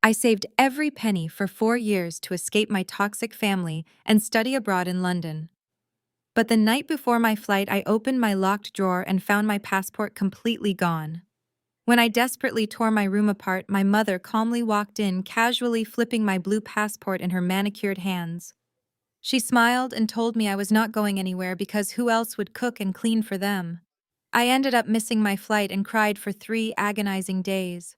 I saved every penny for 4 years to escape my toxic family and study abroad in London. But the night before my flight, I opened my locked drawer and found my passport completely gone. When I desperately tore my room apart, my mother calmly walked in, casually flipping my blue passport in her manicured hands. She smiled and told me I was not going anywhere because who else would cook and clean for them? I ended up missing my flight and cried for 3 agonizing days.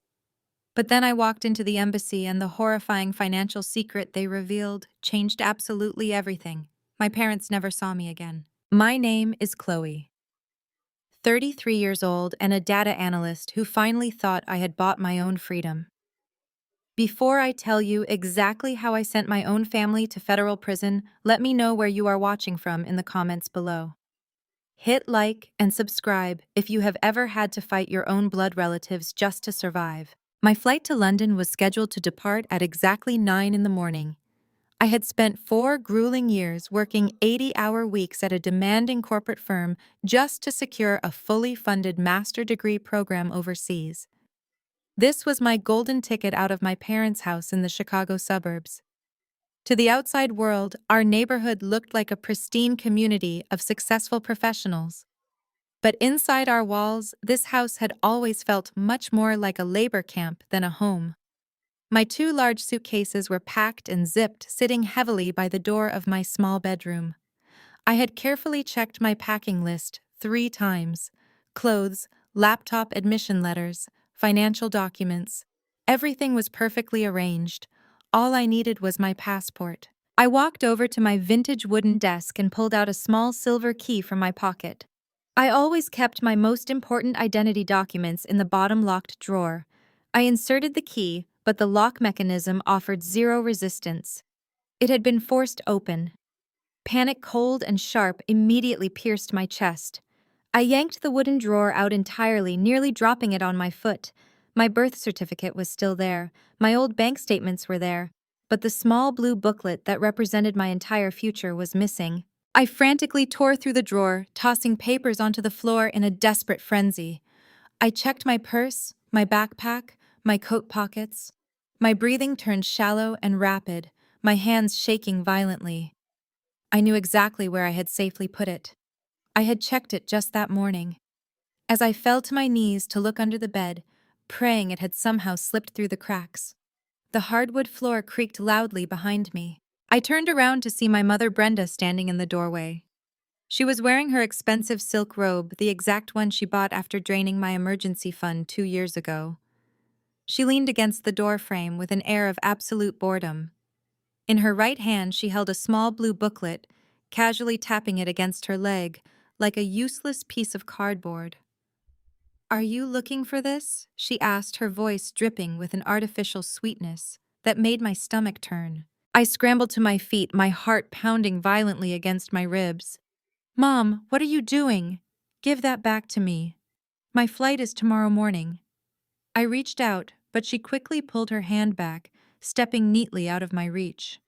But then I walked into the embassy, and the horrifying financial secret they revealed changed absolutely everything. My parents never saw me again. My name is Chloe, 33 years old and a data analyst who finally thought I had bought my own freedom. Before I tell you exactly how I sent my own family to federal prison, let me know where you are watching from in the comments below. Hit like and subscribe if you have ever had to fight your own blood relatives just to survive. My flight to London was scheduled to depart at exactly 9 in the morning. I had spent 4 grueling years working 80-hour weeks at a demanding corporate firm just to secure a fully funded master degree program overseas. This was my golden ticket out of my parents' house in the Chicago suburbs. To the outside world, our neighborhood looked like a pristine community of successful professionals. But inside our walls, this house had always felt much more like a labor camp than a home. My 2 large suitcases were packed and zipped, sitting heavily by the door of my small bedroom. I had carefully checked my packing list 3 times: clothes, laptop admission letters, financial documents. Everything was perfectly arranged. All I needed was my passport. I walked over to my vintage wooden desk and pulled out a small silver key from my pocket. I always kept my most important identity documents in the bottom locked drawer. I inserted the key, but the lock mechanism offered zero resistance. It had been forced open. Panic, cold and sharp, immediately pierced my chest. I yanked the wooden drawer out entirely, nearly dropping it on my foot. My birth certificate was still there. My old bank statements were there. But the small blue booklet that represented my entire future was missing. I frantically tore through the drawer, tossing papers onto the floor in a desperate frenzy. I checked my purse, my backpack, my coat pockets. My breathing turned shallow and rapid, my hands shaking violently. I knew exactly where I had safely put it. I had checked it just that morning. As I fell to my knees to look under the bed, praying it had somehow slipped through the cracks, the hardwood floor creaked loudly behind me. I turned around to see my mother Brenda standing in the doorway. She was wearing her expensive silk robe, the exact one she bought after draining my emergency fund 2 years ago. She leaned against the doorframe with an air of absolute boredom. In her right hand, she held a small blue booklet, casually tapping it against her leg, like a useless piece of cardboard. "Are you looking for this?" she asked, her voice dripping with an artificial sweetness that made my stomach turn. I scrambled to my feet, my heart pounding violently against my ribs. "Mom, what are you doing? Give that back to me. My flight is tomorrow morning." I reached out, but she quickly pulled her hand back, stepping neatly out of my reach.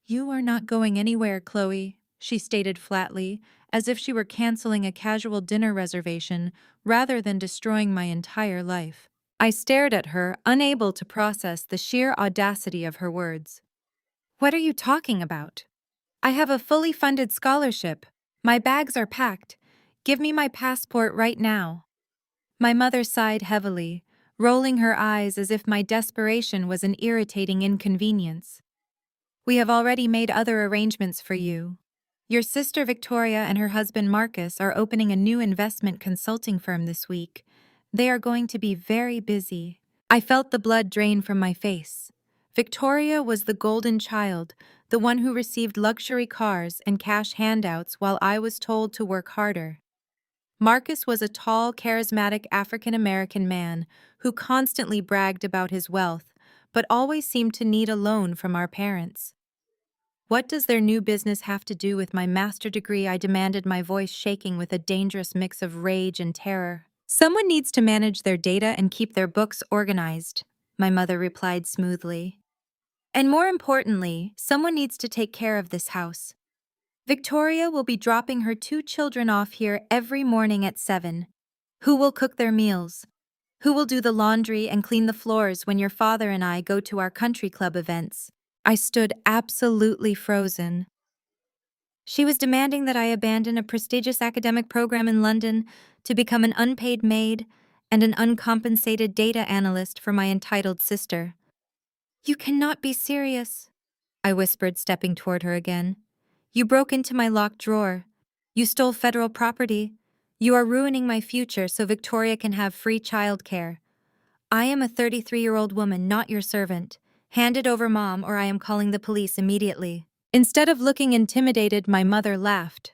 "You are not going anywhere, Chloe," she stated flatly, as if she were canceling a casual dinner reservation rather than destroying my entire life. I stared at her, unable to process the sheer audacity of her words. "What are you talking about? I have a fully funded scholarship. My bags are packed. Give me my passport right now." My mother sighed heavily, rolling her eyes as if my desperation was an irritating inconvenience. "We have already made other arrangements for you. Your sister Victoria and her husband Marcus are opening a new investment consulting firm this week. They are going to be very busy." I felt the blood drain from my face. Victoria was the golden child, the one who received luxury cars and cash handouts while I was told to work harder. Marcus was a tall, charismatic African-American man who constantly bragged about his wealth, but always seemed to need a loan from our parents. "What does their new business have to do with my master degree?" I demanded, my voice shaking with a dangerous mix of rage and terror. "Someone needs to manage their data and keep their books organized," my mother replied smoothly. "And more importantly, someone needs to take care of this house. Victoria will be dropping her 2 children off here every morning at 7. Who will cook their meals? Who will do the laundry and clean the floors when your father and I go to our country club events? I stood absolutely frozen. She was demanding that I abandon a prestigious academic program in London to become an unpaid maid and an uncompensated data analyst for my entitled sister. You cannot be serious, I whispered, stepping toward her again. You broke into my locked drawer. You stole federal property. You are ruining my future so Victoria can have free childcare. I am a 33-year-old woman, not your servant. Hand it over, Mom, or I am calling the police immediately. Instead of looking intimidated, my mother laughed.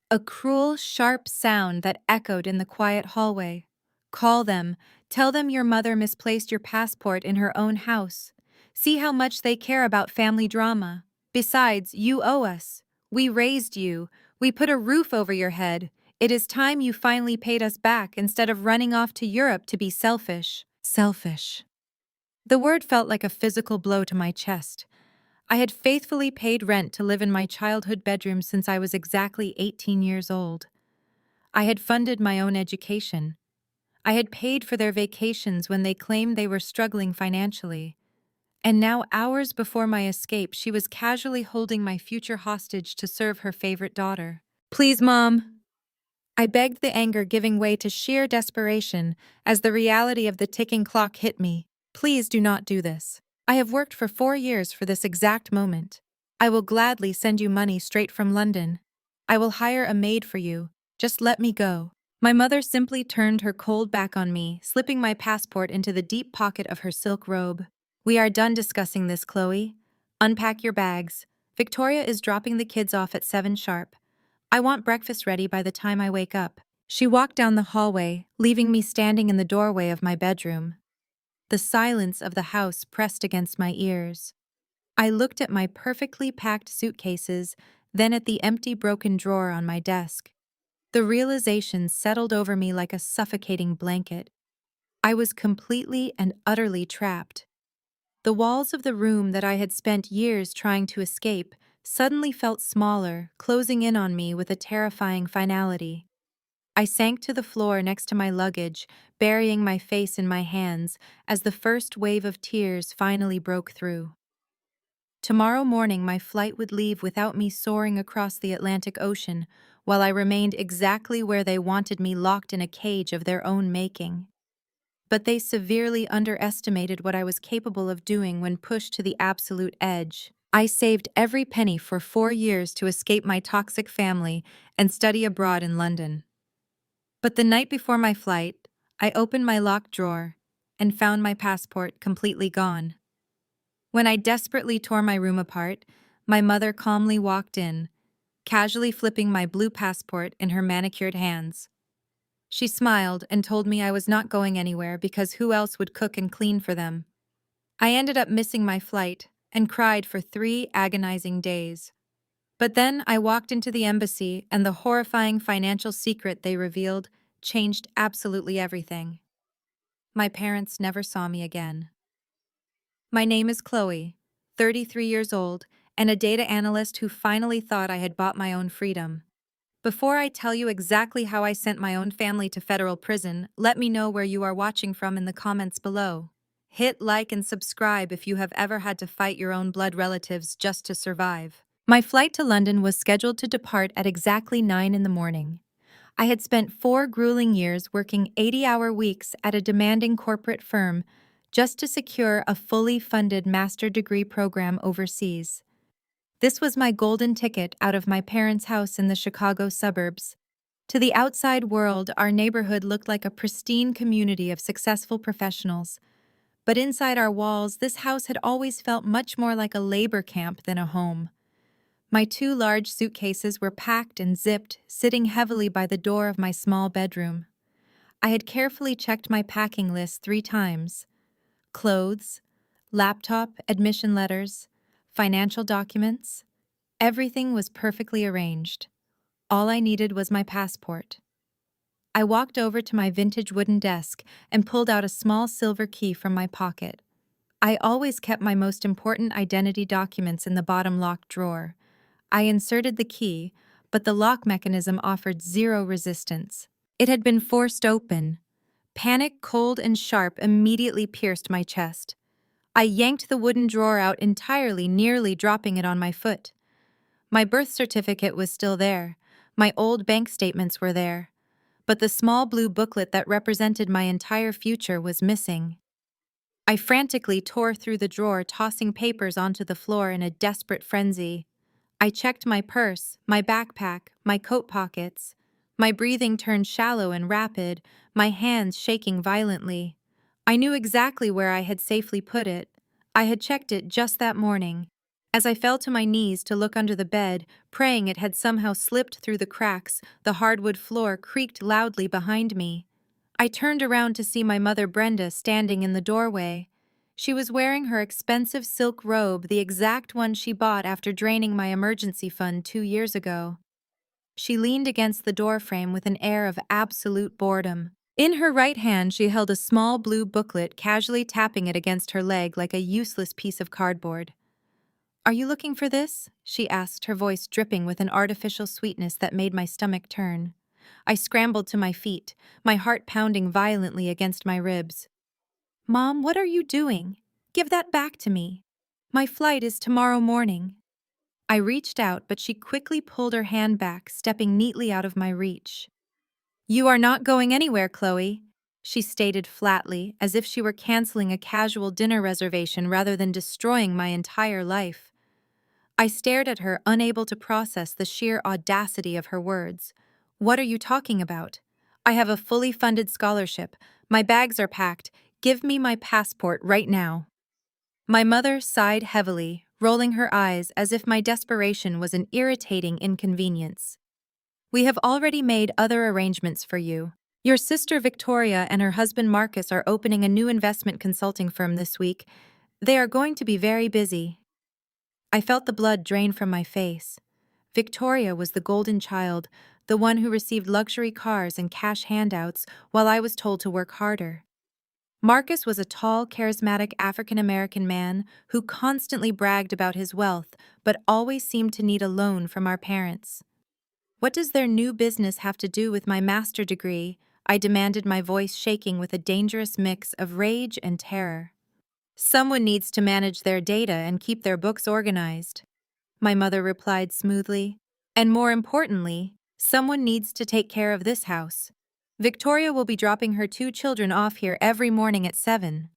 A cruel, sharp sound that echoed in the quiet hallway. Call them. Tell them your mother misplaced your passport in her own house. See how much they care about family drama. Besides, you owe us. We raised you. We put a roof over your head. It is time you finally paid us back instead of running off to Europe to be selfish. Selfish. The word felt like a physical blow to my chest. I had faithfully paid rent to live in my childhood bedroom since I was exactly 18 years old. I had funded my own education. I had paid for their vacations when they claimed they were struggling financially. And now, hours before my escape, she was casually holding my future hostage to serve her favorite daughter. Please, Mom. I begged, the anger giving way to sheer desperation as the reality of the ticking clock hit me. Please do not do this. I have worked for 4 years for this exact moment. I will gladly send you money straight from London. I will hire a maid for you. Just let me go. My mother simply turned her cold back on me, slipping my passport into the deep pocket of her silk robe. We are done discussing this, Chloe. Unpack your bags. Victoria is dropping the kids off at 7 sharp. I want breakfast ready by the time I wake up. She walked down the hallway, leaving me standing in the doorway of my bedroom. The silence of the house pressed against my ears. I looked at my perfectly packed suitcases, then at the empty broken drawer on my desk. The realization settled over me like a suffocating blanket. I was completely and utterly trapped. The walls of the room that I had spent years trying to escape suddenly felt smaller, closing in on me with a terrifying finality. I sank to the floor next to my luggage, burying my face in my hands as the first wave of tears finally broke through. Tomorrow morning, my flight would leave without me soaring across the Atlantic Ocean, while I remained exactly where they wanted me, locked in a cage of their own making. But they severely underestimated what I was capable of doing when pushed to the absolute edge. I saved every penny for 4 years to escape my toxic family and study abroad in London. But the night before my flight, I opened my locked drawer and found my passport completely gone. When I desperately tore my room apart, my mother calmly walked in, casually flipping my blue passport in her manicured hands. She smiled and told me I was not going anywhere because who else would cook and clean for them? I ended up missing my flight and cried for 3 agonizing days. But then I walked into the embassy, and the horrifying financial secret they revealed changed absolutely everything. My parents never saw me again. My name is Chloe, 33 years old, and a data analyst who finally thought I had bought my own freedom. Before I tell you exactly how I sent my own family to federal prison, let me know where you are watching from in the comments below. Hit like and subscribe if you have ever had to fight your own blood relatives just to survive. My flight to London was scheduled to depart at exactly 9 in the morning. I had spent 4 grueling years working 80-hour weeks at a demanding corporate firm just to secure a fully funded master's degree program overseas. This was my golden ticket out of my parents' house in the Chicago suburbs. To the outside world, our neighborhood looked like a pristine community of successful professionals. But inside our walls, this house had always felt much more like a labor camp than a home. My 2 large suitcases were packed and zipped, sitting heavily by the door of my small bedroom. I had carefully checked my packing list 3 times. Clothes, laptop, admission letters, financial documents. Everything was perfectly arranged. All I needed was my passport. I walked over to my vintage wooden desk and pulled out a small silver key from my pocket. I always kept my most important identity documents in the bottom locked drawer. I inserted the key, but the lock mechanism offered zero resistance. It had been forced open. Panic, cold and sharp, immediately pierced my chest. I yanked the wooden drawer out entirely, nearly dropping it on my foot. My birth certificate was still there. My old bank statements were there. But the small blue booklet that represented my entire future was missing. I frantically tore through the drawer, tossing papers onto the floor in a desperate frenzy. I checked my purse, my backpack, my coat pockets. My breathing turned shallow and rapid, my hands shaking violently. I knew exactly where I had safely put it. I had checked it just that morning. As I fell to my knees to look under the bed, praying it had somehow slipped through the cracks, the hardwood floor creaked loudly behind me. I turned around to see my mother Brenda standing in the doorway. She was wearing her expensive silk robe, the exact one she bought after draining my emergency fund 2 years ago. She leaned against the doorframe with an air of absolute boredom. In her right hand, she held a small blue booklet, casually tapping it against her leg like a useless piece of cardboard. "Are you looking for this?" she asked, her voice dripping with an artificial sweetness that made my stomach turn. I scrambled to my feet, my heart pounding violently against my ribs. "Mom, what are you doing? Give that back to me. My flight is tomorrow morning." I reached out, but she quickly pulled her hand back, stepping neatly out of my reach. "You are not going anywhere, Chloe," she stated flatly, as if she were canceling a casual dinner reservation rather than destroying my entire life. I stared at her, unable to process the sheer audacity of her words. "What are you talking about? I have a fully funded scholarship. My bags are packed. Give me my passport right now." My mother sighed heavily, rolling her eyes as if my desperation was an irritating inconvenience. "We have already made other arrangements for you. Your sister Victoria and her husband Marcus are opening a new investment consulting firm this week. They are going to be very busy." I felt the blood drain from my face. Victoria was the golden child, the one who received luxury cars and cash handouts while I was told to work harder. Marcus was a tall, charismatic African-American man who constantly bragged about his wealth but always seemed to need a loan from our parents. "What does their new business have to do with my master's degree?" I demanded, my voice shaking with a dangerous mix of rage and terror. "Someone needs to manage their data and keep their books organized," my mother replied smoothly. "And more importantly, someone needs to take care of this house. Victoria will be dropping her 2 children off here every morning at 7.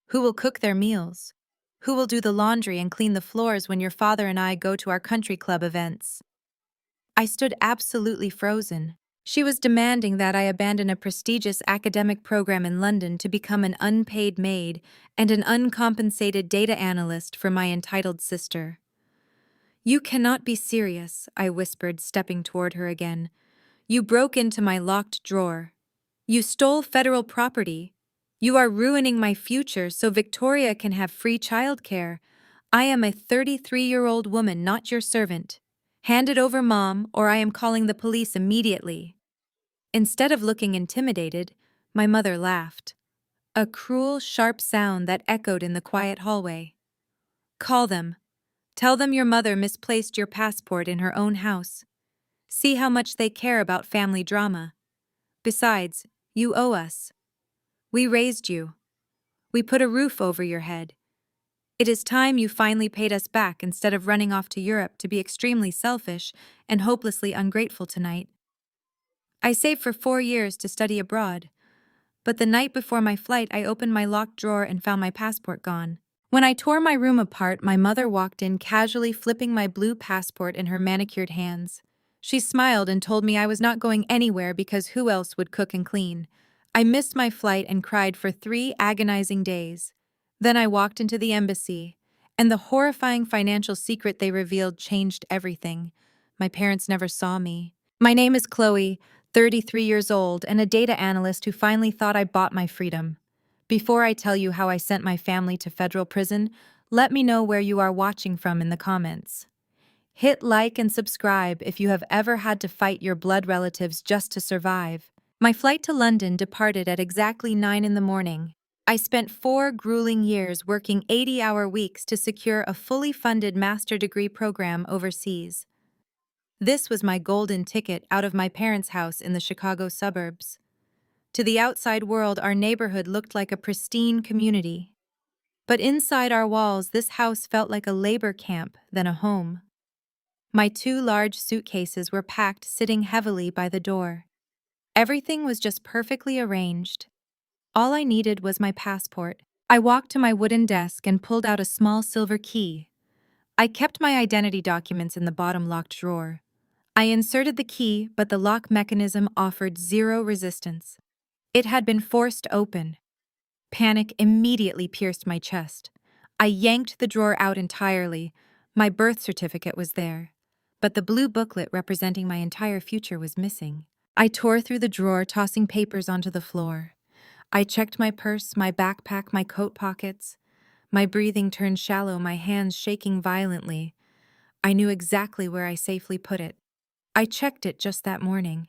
Who will cook their meals? Who will do the laundry and clean the floors when your father and I go to our country club events?" I stood absolutely frozen. She was demanding that I abandon a prestigious academic program in London to become an unpaid maid and an uncompensated data analyst for my entitled sister. "You cannot be serious," I whispered, stepping toward her again. "You broke into my locked drawer. You stole federal property. You are ruining my future so Victoria can have free childcare. I am a 33-year-old woman, not your servant. Hand it over, Mom, or I am calling the police immediately." Instead of looking intimidated, my mother laughed. A cruel, sharp sound that echoed in the quiet hallway. "Call them. Tell them your mother misplaced your passport in her own house. See how much they care about family drama. Besides, you owe us. We raised you. We put a roof over your head. It is time you finally paid us back instead of running off to Europe to be extremely selfish and hopelessly ungrateful tonight. I saved for 4 years to study abroad, but the night before my flight I opened my locked drawer and found my passport gone. When I tore my room apart, my mother walked in, casually flipping my blue passport in her manicured hands. She smiled and told me I was not going anywhere because who else would cook and clean. I missed my flight and cried for 3 agonizing days. Then I walked into the embassy, and the horrifying financial secret they revealed changed everything. My parents never saw me. My name is Chloe, 33 years old, and a data analyst who finally thought I bought my freedom. Before I tell you how I sent my family to federal prison, let me know where you are watching from in the comments. Hit like and subscribe if you have ever had to fight your blood relatives just to survive. My flight to London departed at exactly 9 in the morning. I spent 4 grueling years working 80-hour weeks to secure a fully funded master's degree program overseas. This was my golden ticket out of my parents' house in the Chicago suburbs. To the outside world, our neighborhood looked like a pristine community. But inside our walls, this house felt like a labor camp than a home. My two large suitcases were packed, sitting heavily by the door. Everything was just perfectly arranged. All I needed was my passport. I walked to my wooden desk and pulled out a small silver key. I kept my identity documents in the bottom locked drawer. I inserted the key, but the lock mechanism offered zero resistance. It had been forced open. Panic immediately pierced my chest. I yanked the drawer out entirely. My birth certificate was there, but the blue booklet representing my entire future was missing. I tore through the drawer, tossing papers onto the floor. I checked my purse, my backpack, my coat pockets. My breathing turned shallow, my hands shaking violently. I knew exactly where I safely put it. I checked it just that morning.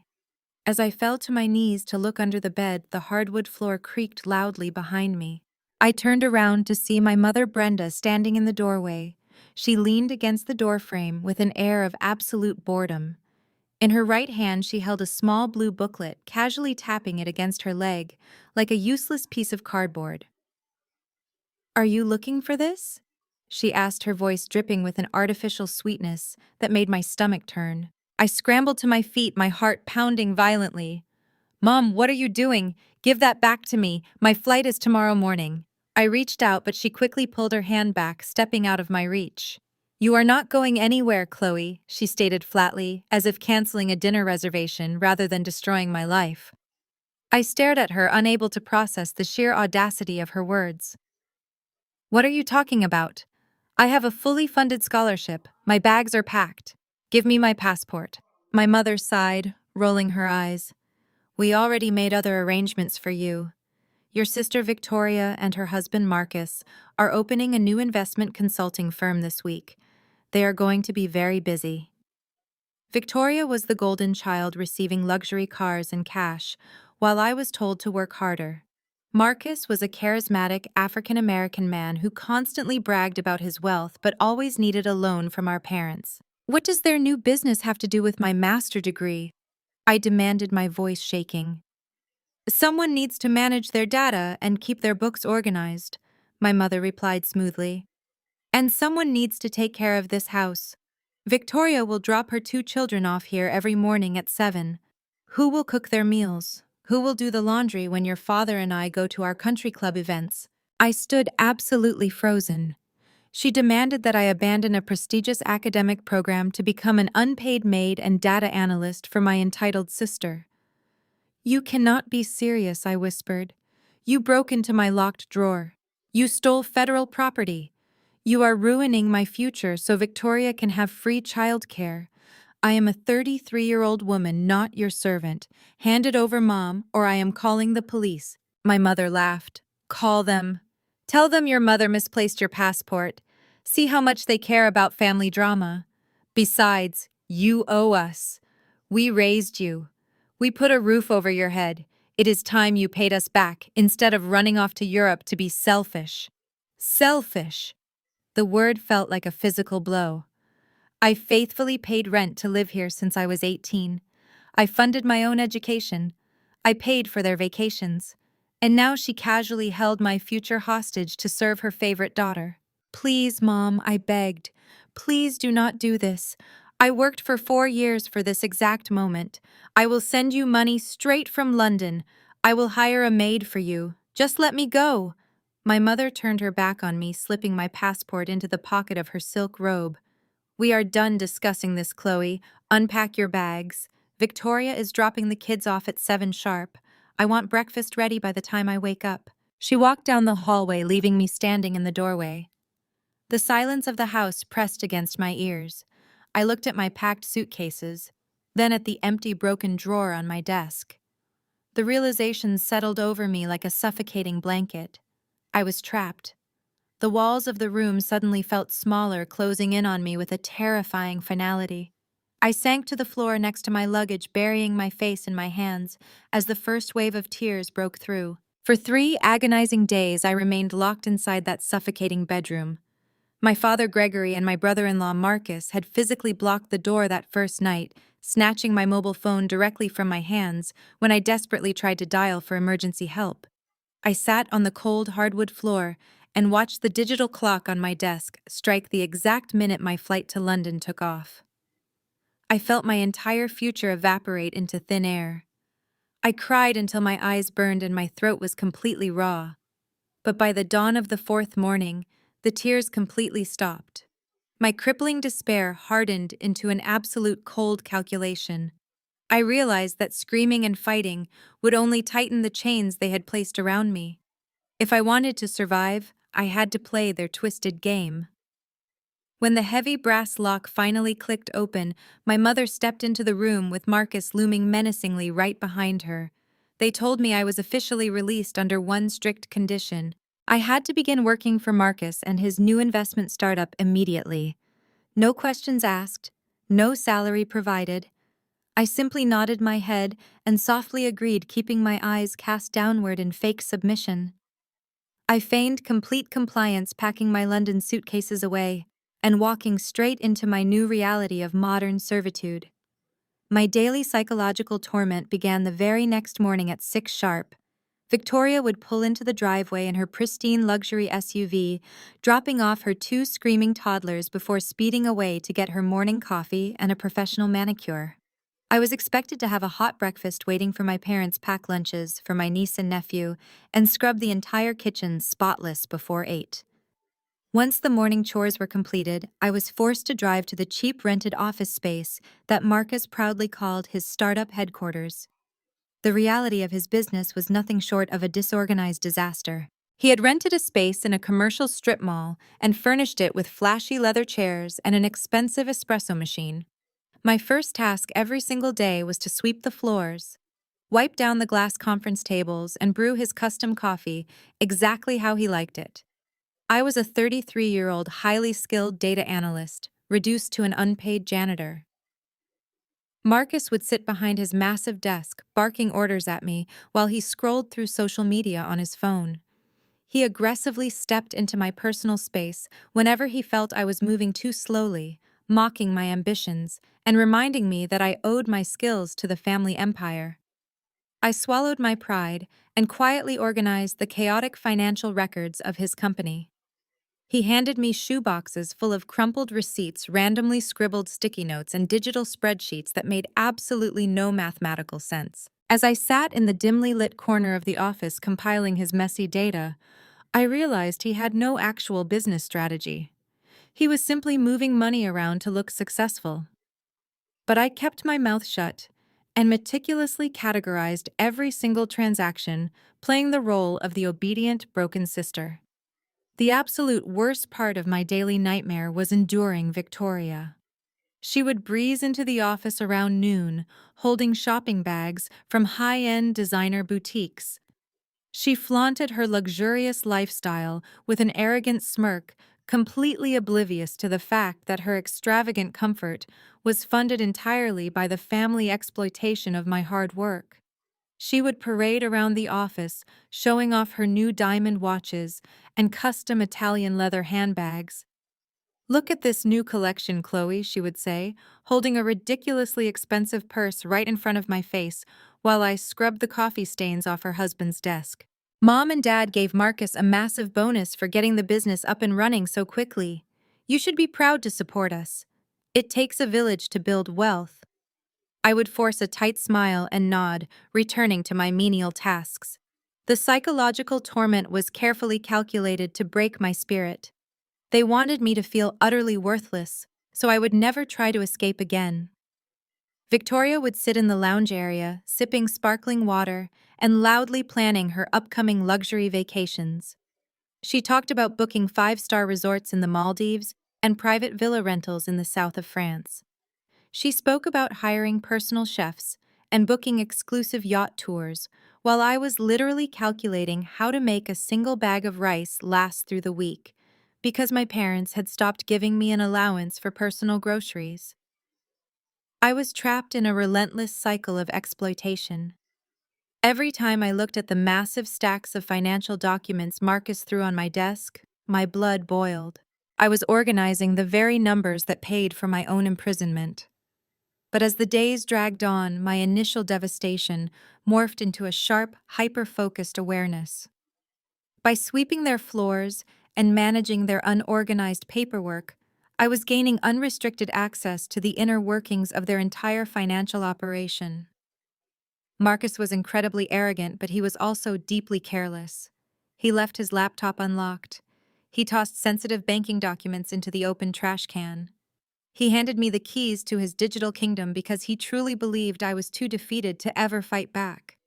As I fell to my knees to look under the bed, the hardwood floor creaked loudly behind me. I turned around to see my mother Brenda standing in the doorway. She leaned against the doorframe with an air of absolute boredom. In her right hand, she held a small blue booklet, casually tapping it against her leg, like a useless piece of cardboard. "Are you looking for this?" she asked, her voice dripping with an artificial sweetness that made my stomach turn. I scrambled to my feet, my heart pounding violently. "Mom, what are you doing? Give that back to me. My flight is tomorrow morning." I reached out, but she quickly pulled her hand back, stepping out of my reach. "You are not going anywhere, Chloe," she stated flatly, as if canceling a dinner reservation rather than destroying my life. I stared at her, unable to process the sheer audacity of her words. "What are you talking about? I have a fully funded scholarship. My bags are packed. Give me my passport." My mother sighed, rolling her eyes. "We already made other arrangements for you. Your sister Victoria and her husband Marcus are opening a new investment consulting firm this week. They are going to be very busy." Victoria was the golden child, receiving luxury cars and cash, while I was told to work harder. Marcus was a charismatic African-American man who constantly bragged about his wealth but always needed a loan from our parents. "What does their new business have to do with my master's degree?" I demanded, my voice shaking. "Someone needs to manage their data and keep their books organized," my mother replied smoothly. "And someone needs to take care of this house. Victoria will drop her two children off here every morning at 7. Who will cook their meals? Who will do the laundry when your father and I go to our country club events?" I stood absolutely frozen. She demanded that I abandon a prestigious academic program to become an unpaid maid and data analyst for my entitled sister. "You cannot be serious," I whispered. "You broke into my locked drawer. You stole federal property. You are ruining my future so Victoria can have free childcare. I am a 33-year-old woman, not your servant. Hand it over, Mom, or I am calling the police." My mother laughed. "Call them. Tell them your mother misplaced your passport. See how much they care about family drama. Besides, you owe us. We raised you. We put a roof over your head. It is time you paid us back instead of running off to Europe to be selfish." Selfish. The word felt like a physical blow. I faithfully paid rent to live here since I was 18. I funded my own education. I paid for their vacations. And now she casually held my future hostage to serve her favorite daughter. "Please, Mom," I begged. "Please do not do this. I worked for 4 years for this exact moment. I will send you money straight from London. I will hire a maid for you. Just let me go." My mother turned her back on me, slipping my passport into the pocket of her silk robe. "We are done discussing this, Chloe. Unpack your bags. Victoria is dropping the kids off at 7 sharp. I want breakfast ready by the time I wake up." She walked down the hallway, leaving me standing in the doorway. The silence of the house pressed against my ears. I looked at my packed suitcases, then at the empty, broken drawer on my desk. The realization settled over me like a suffocating blanket. I was trapped. The walls of the room suddenly felt smaller, closing in on me with a terrifying finality. I sank to the floor next to my luggage, burying my face in my hands as the first wave of tears broke through. For 3 agonizing days, I remained locked inside that suffocating bedroom. My father Gregory and my brother-in-law Marcus had physically blocked the door that first night, snatching my mobile phone directly from my hands when I desperately tried to dial for emergency help. I sat on the cold hardwood floor and watched the digital clock on my desk strike the exact minute my flight to London took off. I felt my entire future evaporate into thin air. I cried until my eyes burned and my throat was completely raw. But by the dawn of the fourth morning, the tears completely stopped. My crippling despair hardened into an absolute cold calculation. I realized that screaming and fighting would only tighten the chains they had placed around me. If I wanted to survive, I had to play their twisted game. When the heavy brass lock finally clicked open, my mother stepped into the room with Marcus looming menacingly right behind her. They told me I was officially released under one strict condition. I had to begin working for Marcus and his new investment startup immediately. No questions asked, no salary provided. I simply nodded my head and softly agreed, keeping my eyes cast downward in fake submission. I feigned complete compliance, packing my London suitcases away and walking straight into my new reality of modern servitude. My daily psychological torment began the very next morning at 6 sharp. Victoria would pull into the driveway in her pristine luxury SUV, dropping off her 2 screaming toddlers before speeding away to get her morning coffee and a professional manicure. I was expected to have a hot breakfast waiting for my parents' pack lunches for my niece and nephew and scrub the entire kitchen spotless before 8. Once the morning chores were completed, I was forced to drive to the cheap rented office space that Marcus proudly called his startup headquarters. The reality of his business was nothing short of a disorganized disaster. He had rented a space in a commercial strip mall and furnished it with flashy leather chairs and an expensive espresso machine. My first task every single day was to sweep the floors, wipe down the glass conference tables, and brew his custom coffee exactly how he liked it. I was a 33-year-old highly skilled data analyst, reduced to an unpaid janitor. Marcus would sit behind his massive desk, barking orders at me while he scrolled through social media on his phone. He aggressively stepped into my personal space whenever he felt I was moving too slowly, mocking my ambitions and reminding me that I owed my skills to the family empire. I swallowed my pride and quietly organized the chaotic financial records of his company. He handed me shoeboxes full of crumpled receipts, randomly scribbled sticky notes, and digital spreadsheets that made absolutely no mathematical sense. As I sat in the dimly lit corner of the office compiling his messy data, I realized he had no actual business strategy. He was simply moving money around to look successful. But I kept my mouth shut and meticulously categorized every single transaction, playing the role of the obedient, broken sister. The absolute worst part of my daily nightmare was enduring Victoria. She would breeze into the office around noon, holding shopping bags from high-end designer boutiques. She flaunted her luxurious lifestyle with an arrogant smirk, completely oblivious to the fact that her extravagant comfort was funded entirely by the family exploitation of my hard work. She would parade around the office, showing off her new diamond watches and custom Italian leather handbags. "Look at this new collection, Chloe," she would say, holding a ridiculously expensive purse right in front of my face while I scrubbed the coffee stains off her husband's desk. "Mom and Dad gave Marcus a massive bonus for getting the business up and running so quickly. You should be proud to support us. It takes a village to build wealth." I would force a tight smile and nod, returning to my menial tasks. The psychological torment was carefully calculated to break my spirit. They wanted me to feel utterly worthless, so I would never try to escape again. Victoria would sit in the lounge area, sipping sparkling water and loudly planning her upcoming luxury vacations. She talked about booking 5-star resorts in the Maldives and private villa rentals in the south of France. She spoke about hiring personal chefs and booking exclusive yacht tours, while I was literally calculating how to make a single bag of rice last through the week, because my parents had stopped giving me an allowance for personal groceries. I was trapped in a relentless cycle of exploitation. Every time I looked at the massive stacks of financial documents Marcus threw on my desk, my blood boiled. I was organizing the very numbers that paid for my own imprisonment. But as the days dragged on, my initial devastation morphed into a sharp, hyper-focused awareness. By sweeping their floors and managing their unorganized paperwork, I was gaining unrestricted access to the inner workings of their entire financial operation. Marcus was incredibly arrogant, but he was also deeply careless. He left his laptop unlocked. He tossed sensitive banking documents into the open trash can. He handed me the keys to his digital kingdom because he truly believed I was too defeated to ever fight back.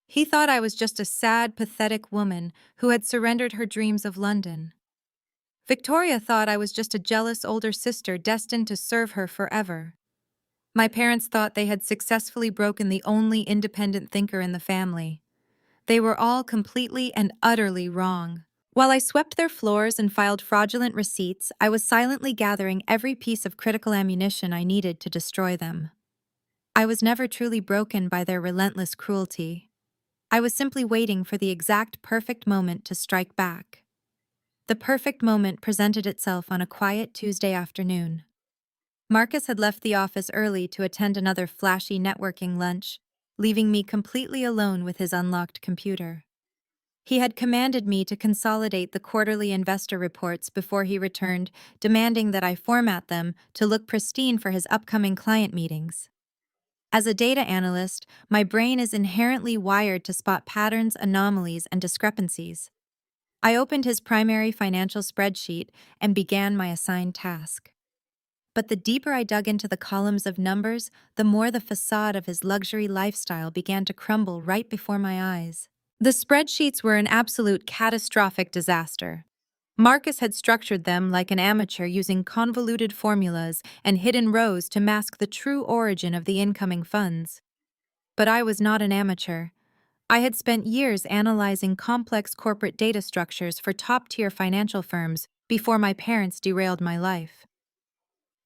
He thought I was just a sad, pathetic woman who had surrendered her dreams of London. Victoria thought I was just a jealous older sister destined to serve her forever. My parents thought they had successfully broken the only independent thinker in the family. They were all completely and utterly wrong. While I swept their floors and filed fraudulent receipts, I was silently gathering every piece of critical ammunition I needed to destroy them. I was never truly broken by their relentless cruelty. I was simply waiting for the exact perfect moment to strike back. The perfect moment presented itself on a quiet Tuesday afternoon. Marcus had left the office early to attend another flashy networking lunch, leaving me completely alone with his unlocked computer. He had commanded me to consolidate the quarterly investor reports before he returned, demanding that I format them to look pristine for his upcoming client meetings. As a data analyst, my brain is inherently wired to spot patterns, anomalies, and discrepancies. I opened his primary financial spreadsheet and began my assigned task. But the deeper I dug into the columns of numbers, the more the facade of his luxury lifestyle began to crumble right before my eyes. The spreadsheets were an absolute catastrophic disaster. Marcus had structured them like an amateur using convoluted formulas and hidden rows to mask the true origin of the incoming funds. But I was not an amateur. I had spent years analyzing complex corporate data structures for top-tier financial firms before my parents derailed my life.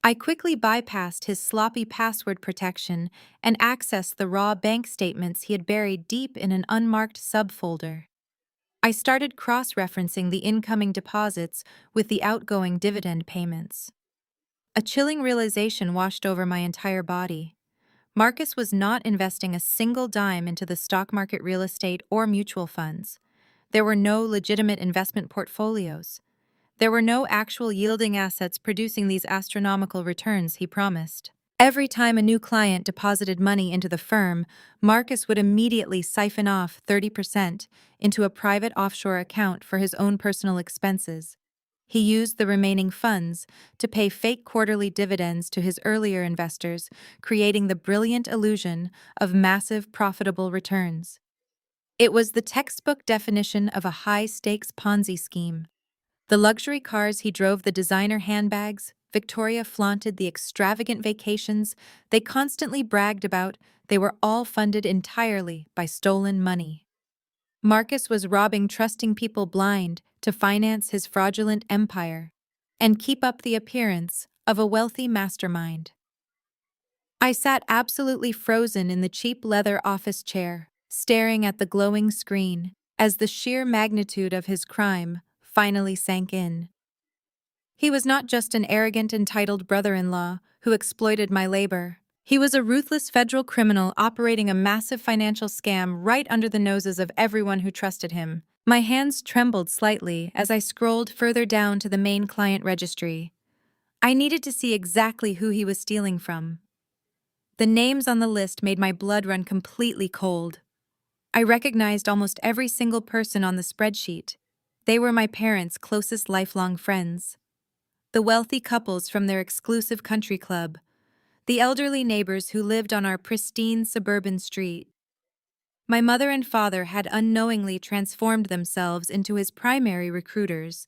I quickly bypassed his sloppy password protection and accessed the raw bank statements he had buried deep in an unmarked subfolder. I started cross-referencing the incoming deposits with the outgoing dividend payments. A chilling realization washed over my entire body. Marcus was not investing a single dime into the stock market, real estate, or mutual funds. There were no legitimate investment portfolios. There were no actual yielding assets producing these astronomical returns he promised. Every time a new client deposited money into the firm, Marcus would immediately siphon off 30% into a private offshore account for his own personal expenses. He used the remaining funds to pay fake quarterly dividends to his earlier investors, creating the brilliant illusion of massive profitable returns. It was the textbook definition of a high-stakes Ponzi scheme. The luxury cars he drove, the designer handbags Victoria flaunted, the extravagant vacations they constantly bragged about, they were all funded entirely by stolen money. Marcus was robbing trusting people blind to finance his fraudulent empire and keep up the appearance of a wealthy mastermind. I sat absolutely frozen in the cheap leather office chair, staring at the glowing screen as the sheer magnitude of his crime finally sank in. He was not just an arrogant, entitled brother-in-law who exploited my labor. He was a ruthless federal criminal operating a massive financial scam right under the noses of everyone who trusted him. My hands trembled slightly as I scrolled further down to the main client registry. I needed to see exactly who he was stealing from. The names on the list made my blood run completely cold. I recognized almost every single person on the spreadsheet. They were my parents' closest lifelong friends. The wealthy couples from their exclusive country club, the elderly neighbors who lived on our pristine suburban street. My mother and father had unknowingly transformed themselves into his primary recruiters.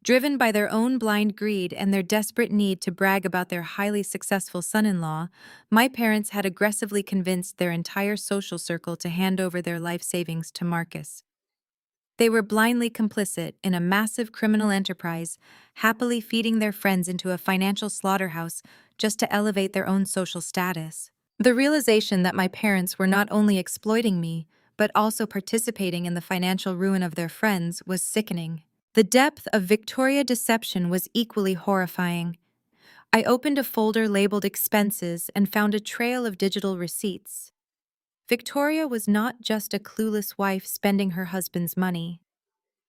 Driven by their own blind greed and their desperate need to brag about their highly successful son-in-law, my parents had aggressively convinced their entire social circle to hand over their life savings to Marcus. They were blindly complicit in a massive criminal enterprise, happily feeding their friends into a financial slaughterhouse just to elevate their own social status. The realization that my parents were not only exploiting me, but also participating in the financial ruin of their friends was sickening. The depth of Victoria deception was equally horrifying. I opened a folder labeled expenses and found a trail of digital receipts. Victoria was not just a clueless wife spending her husband's money.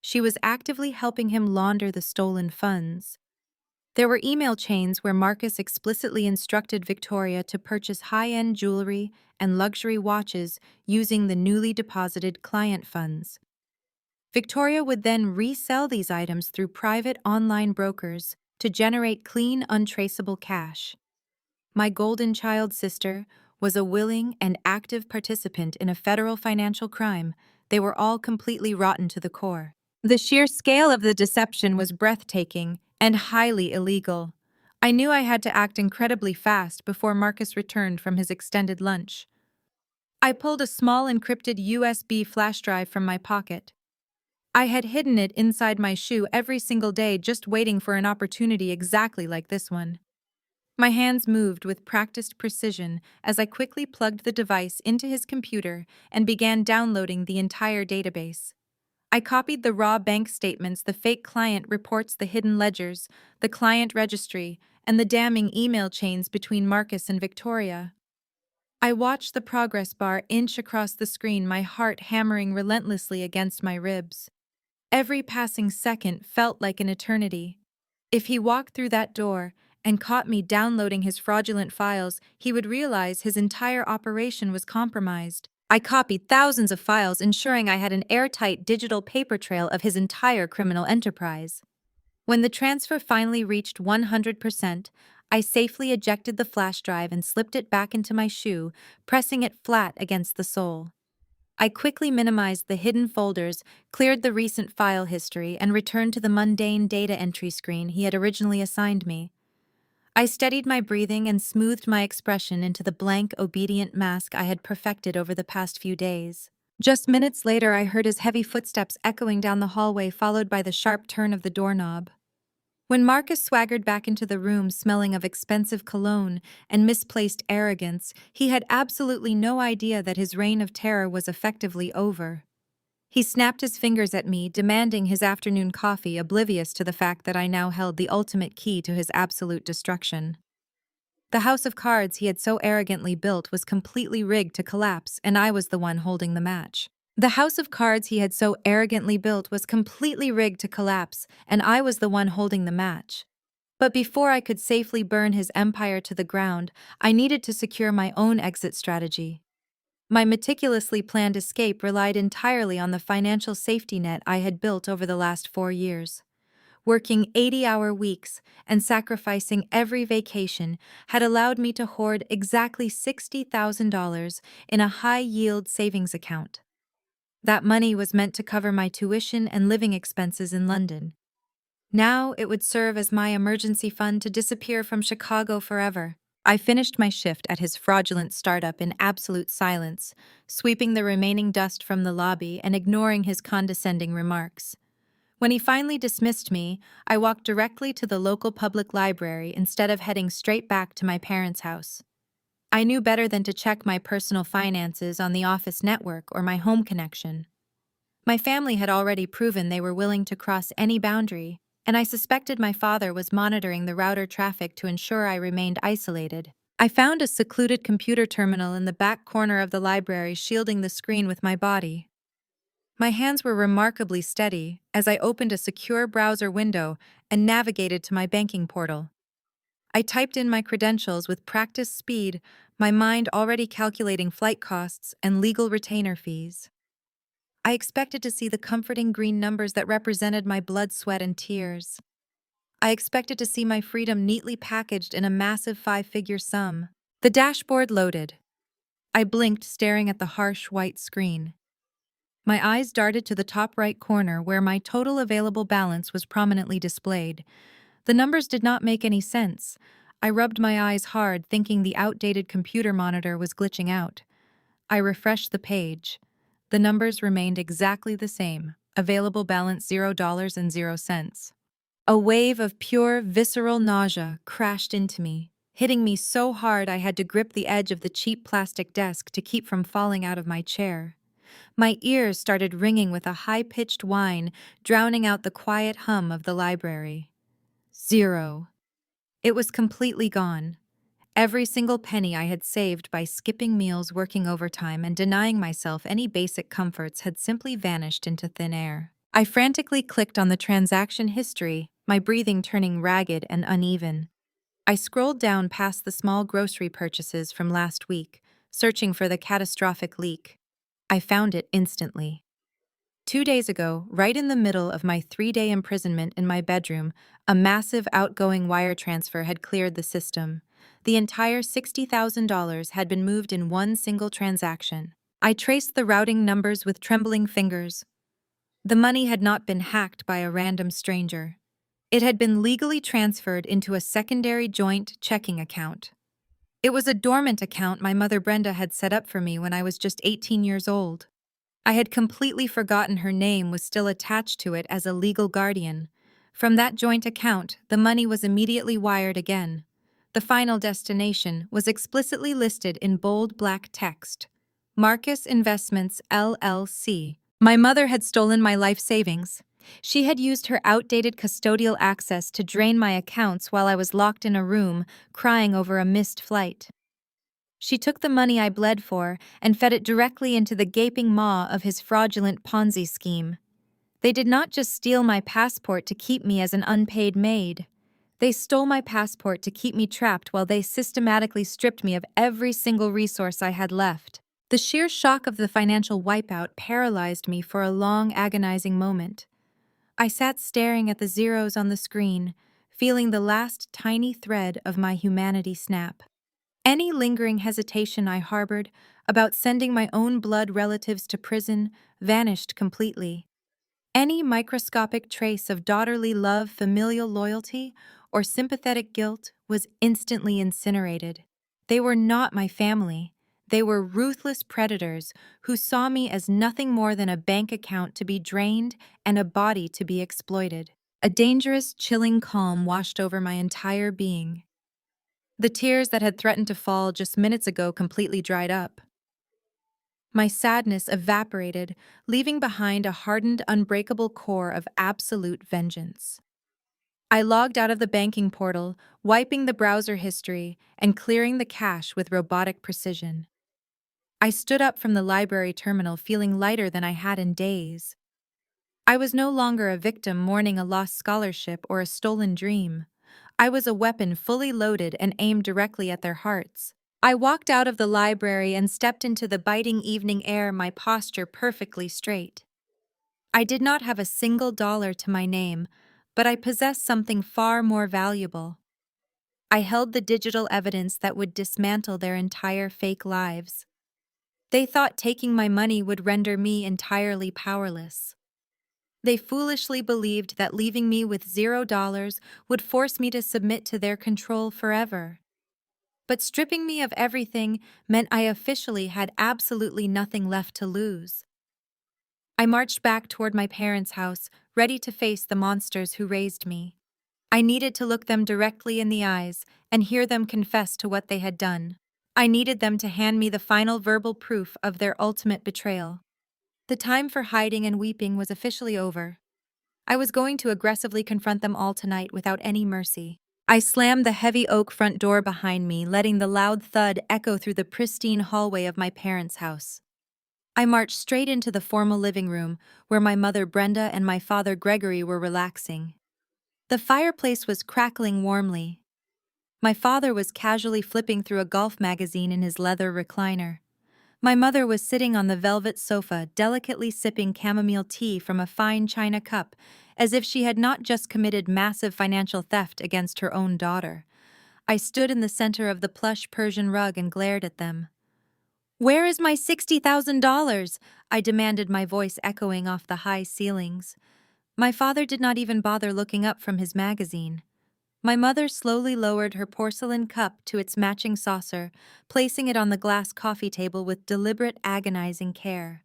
She was actively helping him launder the stolen funds. There were email chains where Marcus explicitly instructed Victoria to purchase high-end jewelry and luxury watches using the newly deposited client funds. Victoria would then resell these items through private online brokers to generate clean, untraceable cash. My golden child sister was a willing and active participant in a federal financial crime. They were all completely rotten to the core. The sheer scale of the deception was breathtaking and highly illegal. I knew I had to act incredibly fast before Marcus returned from his extended lunch. I pulled a small encrypted USB flash drive from my pocket. I had hidden it inside my shoe every single day, just waiting for an opportunity exactly like this one. My hands moved with practiced precision as I quickly plugged the device into his computer and began downloading the entire database. I copied the raw bank statements, the fake client reports, the hidden ledgers, the client registry, and the damning email chains between Marcus and Victoria. I watched the progress bar inch across the screen, my heart hammering relentlessly against my ribs. Every passing second felt like an eternity. If he walked through that door and caught me downloading his fraudulent files, he would realize his entire operation was compromised. I copied thousands of files, ensuring I had an airtight digital paper trail of his entire criminal enterprise. When the transfer finally reached 100%, I safely ejected the flash drive and slipped it back into my shoe, pressing it flat against the sole. I quickly minimized the hidden folders, cleared the recent file history, and returned to the mundane data entry screen he had originally assigned me. I steadied my breathing and smoothed my expression into the blank, obedient mask I had perfected over the past few days. Just minutes later, I heard his heavy footsteps echoing down the hallway, followed by the sharp turn of the doorknob. When Marcus swaggered back into the room smelling of expensive cologne and misplaced arrogance, he had absolutely no idea that his reign of terror was effectively over. He snapped his fingers at me, demanding his afternoon coffee, oblivious to the fact that I now held the ultimate key to his absolute destruction. The house of cards he had so arrogantly built was completely rigged to collapse, and I was the one holding the match. The house of cards he had so arrogantly built was completely rigged to collapse, and I was the one holding the match. But before I could safely burn his empire to the ground, I needed to secure my own exit strategy. My meticulously planned escape relied entirely on the financial safety net I had built over the last 4 years. Working 80-hour weeks and sacrificing every vacation had allowed me to hoard exactly $60,000 in a high-yield savings account. That money was meant to cover my tuition and living expenses in London. Now it would serve as my emergency fund to disappear from Chicago forever. I finished my shift at his fraudulent startup in absolute silence, sweeping the remaining dust from the lobby and ignoring his condescending remarks. When he finally dismissed me, I walked directly to the local public library instead of heading straight back to my parents' house. I knew better than to check my personal finances on the office network or my home connection. My family had already proven they were willing to cross any boundary, and I suspected my father was monitoring the router traffic to ensure I remained isolated. I found a secluded computer terminal in the back corner of the library, shielding the screen with my body. My hands were remarkably steady as I opened a secure browser window and navigated to my banking portal. I typed in my credentials with practiced speed, my mind already calculating flight costs and legal retainer fees. I expected to see the comforting green numbers that represented my blood, sweat, and tears. I expected to see my freedom neatly packaged in a massive 5-figure sum. The dashboard loaded. I blinked, staring at the harsh white screen. My eyes darted to the top right corner where my total available balance was prominently displayed. The numbers did not make any sense. I rubbed my eyes hard, thinking the outdated computer monitor was glitching out. I refreshed the page. The numbers remained exactly the same. Available balance $0.00. A wave of pure, visceral nausea crashed into me, hitting me so hard I had to grip the edge of the cheap plastic desk to keep from falling out of my chair. My ears started ringing with a high-pitched whine, drowning out the quiet hum of the library. 0. It was completely gone. Every single penny I had saved by skipping meals, working overtime, and denying myself any basic comforts had simply vanished into thin air. I frantically clicked on the transaction history, my breathing turning ragged and uneven. I scrolled down past the small grocery purchases from last week, searching for the catastrophic leak. I found it instantly. 2 days ago, right in the middle of my 3-day imprisonment in my bedroom, a massive outgoing wire transfer had cleared the system. The entire $60,000 had been moved in one single transaction. I traced the routing numbers with trembling fingers. The money had not been hacked by a random stranger. It had been legally transferred into a secondary joint checking account. It was a dormant account my mother Brenda had set up for me when I was just 18 years old. I had completely forgotten her name was still attached to it as a legal guardian. From that joint account, the money was immediately wired again. The final destination was explicitly listed in bold black text. Marcus Investments, LLC. My mother had stolen my life savings. She had used her outdated custodial access to drain my accounts while I was locked in a room, crying over a missed flight. She took the money I bled for and fed it directly into the gaping maw of his fraudulent Ponzi scheme. They did not just steal my passport to keep me as an unpaid maid. They stole my passport to keep me trapped while they systematically stripped me of every single resource I had left. The sheer shock of the financial wipeout paralyzed me for a long, agonizing moment. I sat staring at the zeros on the screen, feeling the last tiny thread of my humanity snap. Any lingering hesitation I harbored about sending my own blood relatives to prison vanished completely. Any microscopic trace of daughterly love, familial loyalty, or sympathetic guilt was instantly incinerated. They were not my family. They were ruthless predators who saw me as nothing more than a bank account to be drained and a body to be exploited. A dangerous, chilling calm washed over my entire being. The tears that had threatened to fall just minutes ago completely dried up. My sadness evaporated, leaving behind a hardened, unbreakable core of absolute vengeance. I logged out of the banking portal, wiping the browser history and clearing the cache with robotic precision. I stood up from the library terminal feeling lighter than I had in days. I was no longer a victim mourning a lost scholarship or a stolen dream. I was a weapon fully loaded and aimed directly at their hearts. I walked out of the library and stepped into the biting evening air, my posture perfectly straight. I did not have a single dollar to my name, but I possessed something far more valuable. I held the digital evidence that would dismantle their entire fake lives. They thought taking my money would render me entirely powerless. They foolishly believed that leaving me with $0 would force me to submit to their control forever. But stripping me of everything meant I officially had absolutely nothing left to lose. I marched back toward my parents' house, ready to face the monsters who raised me. I needed to look them directly in the eyes and hear them confess to what they had done. I needed them to hand me the final verbal proof of their ultimate betrayal. The time for hiding and weeping was officially over. I was going to aggressively confront them all tonight without any mercy. I slammed the heavy oak front door behind me, letting the loud thud echo through the pristine hallway of my parents' house. I marched straight into the formal living room, where my mother Brenda and my father Gregory were relaxing. The fireplace was crackling warmly. My father was casually flipping through a golf magazine in his leather recliner. My mother was sitting on the velvet sofa, delicately sipping chamomile tea from a fine china cup, as if she had not just committed massive financial theft against her own daughter. I stood in the center of the plush Persian rug and glared at them. "Where is my $60,000? I demanded, my voice echoing off the high ceilings. My father did not even bother looking up from his magazine. My mother slowly lowered her porcelain cup to its matching saucer, placing it on the glass coffee table with deliberate, agonizing care.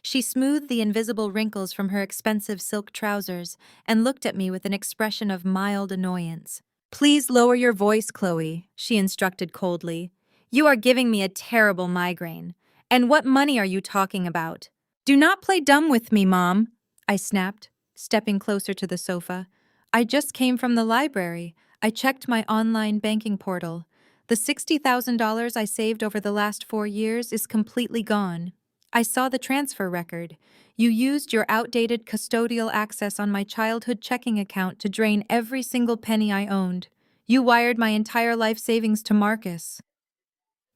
She smoothed the invisible wrinkles from her expensive silk trousers and looked at me with an expression of mild annoyance. "Please lower your voice, Chloe," she instructed coldly. "You are giving me a terrible migraine. And what money are you talking about?" "Do not play dumb with me, Mom," I snapped, stepping closer to the sofa. "I just came from the library. I checked my online banking portal. The $60,000 I saved over the last 4 years is completely gone. I saw the transfer record. You used your outdated custodial access on my childhood checking account to drain every single penny I owned. You wired my entire life savings to Marcus.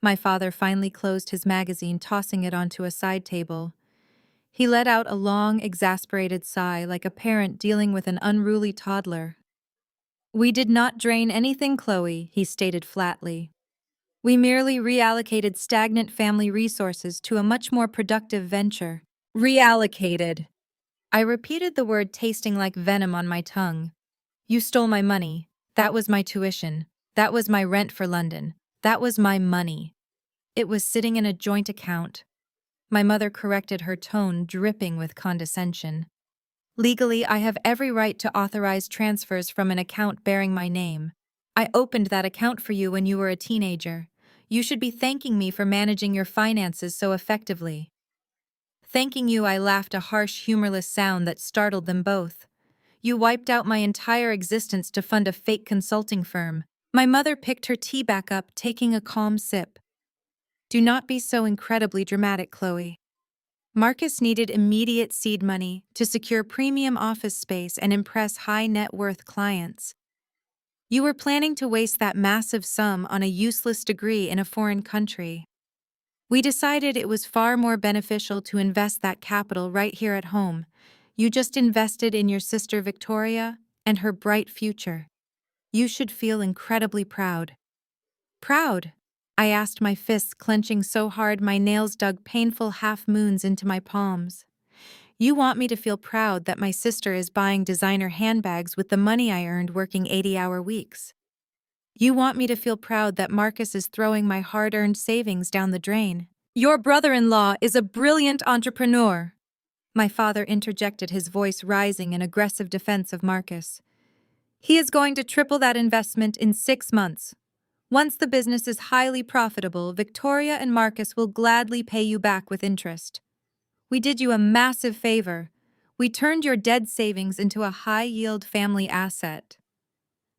My father finally closed his magazine, tossing it onto a side table. He let out a long, exasperated sigh like a parent dealing with an unruly toddler. We did not drain anything, Chloe, he stated flatly. We merely reallocated stagnant family resources to a much more productive venture. Reallocated. I repeated the word, tasting like venom on my tongue. You stole my money. That was my tuition. That was my rent for London. That was my money. It was sitting in a joint account. My mother corrected, her tone dripping with condescension. Legally, I have every right to authorize transfers from an account bearing my name. I opened that account for you when you were a teenager. You should be thanking me for managing your finances so effectively. Thanking you, I laughed, a harsh, humorless sound that startled them both. You wiped out my entire existence to fund a fake consulting firm. My mother picked her tea back up, taking a calm sip. Do not be so incredibly dramatic, Chloe. Marcus needed immediate seed money to secure premium office space and impress high net worth clients. You were planning to waste that massive sum on a useless degree in a foreign country. We decided it was far more beneficial to invest that capital right here at home. You just invested in your sister Victoria and her bright future. You should feel incredibly proud. Proud? I asked, my fists clenching so hard my nails dug painful half-moons into my palms. You want me to feel proud that my sister is buying designer handbags with the money I earned working 80-hour weeks. You want me to feel proud that Marcus is throwing my hard-earned savings down the drain. Your brother-in-law is a brilliant entrepreneur. My father interjected, his voice rising in aggressive defense of Marcus. He is going to triple that investment in 6 months. Once the business is highly profitable, Victoria and Marcus will gladly pay you back with interest. We did you a massive favor. We turned your dead savings into a high-yield family asset.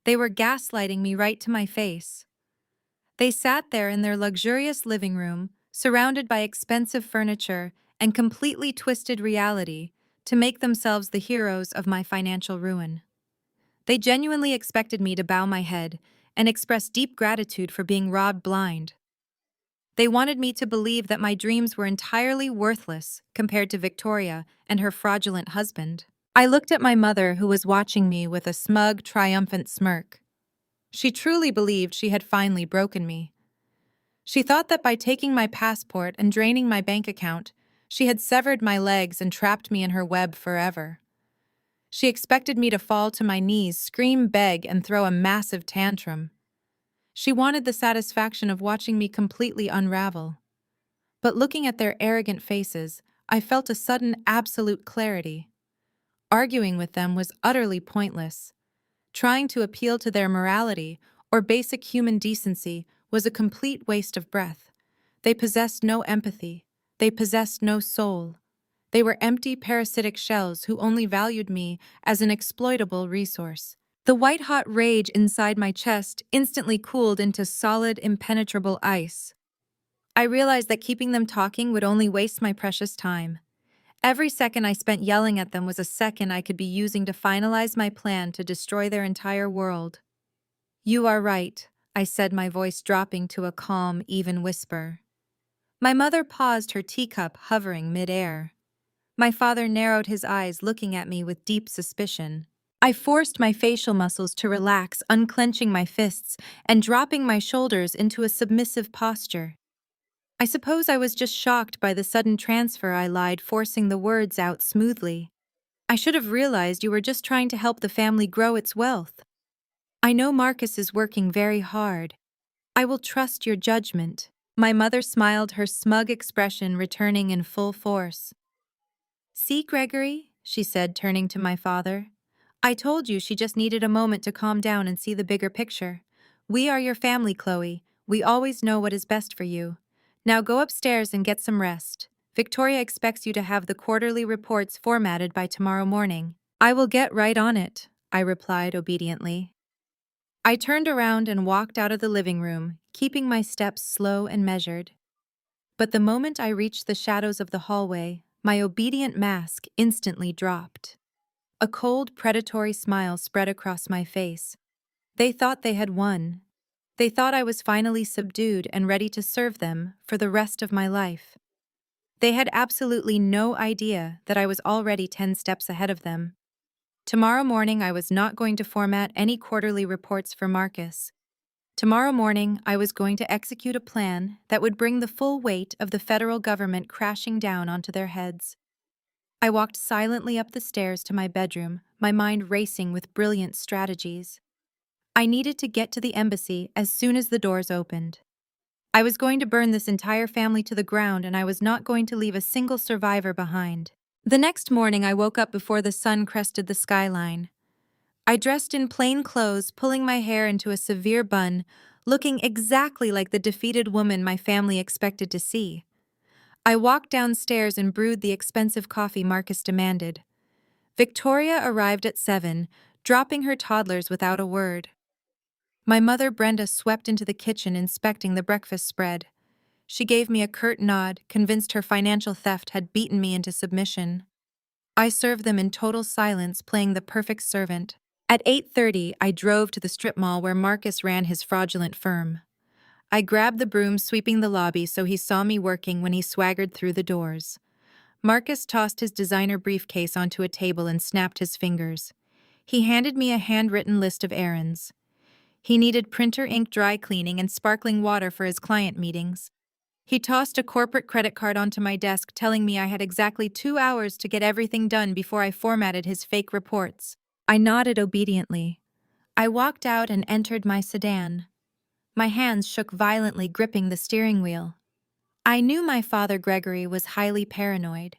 They were gaslighting me right to my face. They sat there in their luxurious living room, surrounded by expensive furniture and completely twisted reality, to make themselves the heroes of my financial ruin. They genuinely expected me to bow my head and express deep gratitude for being robbed blind. They wanted me to believe that my dreams were entirely worthless compared to Victoria and her fraudulent husband. I looked at my mother, who was watching me with a smug, triumphant smirk. She truly believed she had finally broken me. She thought that by taking my passport and draining my bank account, she had severed my legs and trapped me in her web forever. She expected me to fall to my knees, scream, beg, and throw a massive tantrum. She wanted the satisfaction of watching me completely unravel. But looking at their arrogant faces, I felt a sudden absolute clarity. Arguing with them was utterly pointless. Trying to appeal to their morality or basic human decency was a complete waste of breath. They possessed no empathy. They possessed no soul. They were empty, parasitic shells who only valued me as an exploitable resource. The white-hot rage inside my chest instantly cooled into solid, impenetrable ice. I realized that keeping them talking would only waste my precious time. Every second I spent yelling at them was a second I could be using to finalize my plan to destroy their entire world. You are right, I said, my voice dropping to a calm, even whisper. My mother paused, her teacup hovering mid-air. My father narrowed his eyes, looking at me with deep suspicion. I forced my facial muscles to relax, unclenching my fists and dropping my shoulders into a submissive posture. I suppose I was just shocked by the sudden transfer, I lied, forcing the words out smoothly. I should have realized you were just trying to help the family grow its wealth. I know Marcus is working very hard. I will trust your judgment. My mother smiled, her smug expression returning in full force. See, Gregory, she said, turning to my father. I told you she just needed a moment to calm down and see the bigger picture. We are your family, Chloe. We always know what is best for you. Now go upstairs and get some rest. Victoria expects you to have the quarterly reports formatted by tomorrow morning. I will get right on it, I replied obediently. I turned around and walked out of the living room, keeping my steps slow and measured. But the moment I reached the shadows of the hallway, my obedient mask instantly dropped. A cold, predatory smile spread across my face. They thought they had won. They thought I was finally subdued and ready to serve them for the rest of my life. They had absolutely no idea that I was already 10 steps ahead of them. Tomorrow morning, I was not going to format any quarterly reports for Marcus. Tomorrow morning, I was going to execute a plan that would bring the full weight of the federal government crashing down onto their heads. I walked silently up the stairs to my bedroom, my mind racing with brilliant strategies. I needed to get to the embassy as soon as the doors opened. I was going to burn this entire family to the ground, and I was not going to leave a single survivor behind. The next morning, I woke up before the sun crested the skyline. I dressed in plain clothes, pulling my hair into a severe bun, looking exactly like the defeated woman my family expected to see. I walked downstairs and brewed the expensive coffee Marcus demanded. Victoria arrived at 7, dropping her toddlers without a word. My mother, Brenda, swept into the kitchen inspecting the breakfast spread. She gave me a curt nod, convinced her financial theft had beaten me into submission. I served them in total silence, playing the perfect servant. At 8:30, I drove to the strip mall where Marcus ran his fraudulent firm. I grabbed the broom sweeping the lobby so he saw me working when he swaggered through the doors. Marcus tossed his designer briefcase onto a table and snapped his fingers. He handed me a handwritten list of errands. He needed printer ink dry cleaning and sparkling water for his client meetings. He tossed a corporate credit card onto my desk, telling me I had exactly 2 hours to get everything done before I formatted his fake reports. I nodded obediently. I walked out and entered my sedan. My hands shook violently, gripping the steering wheel. I knew my father, Gregory, was highly paranoid.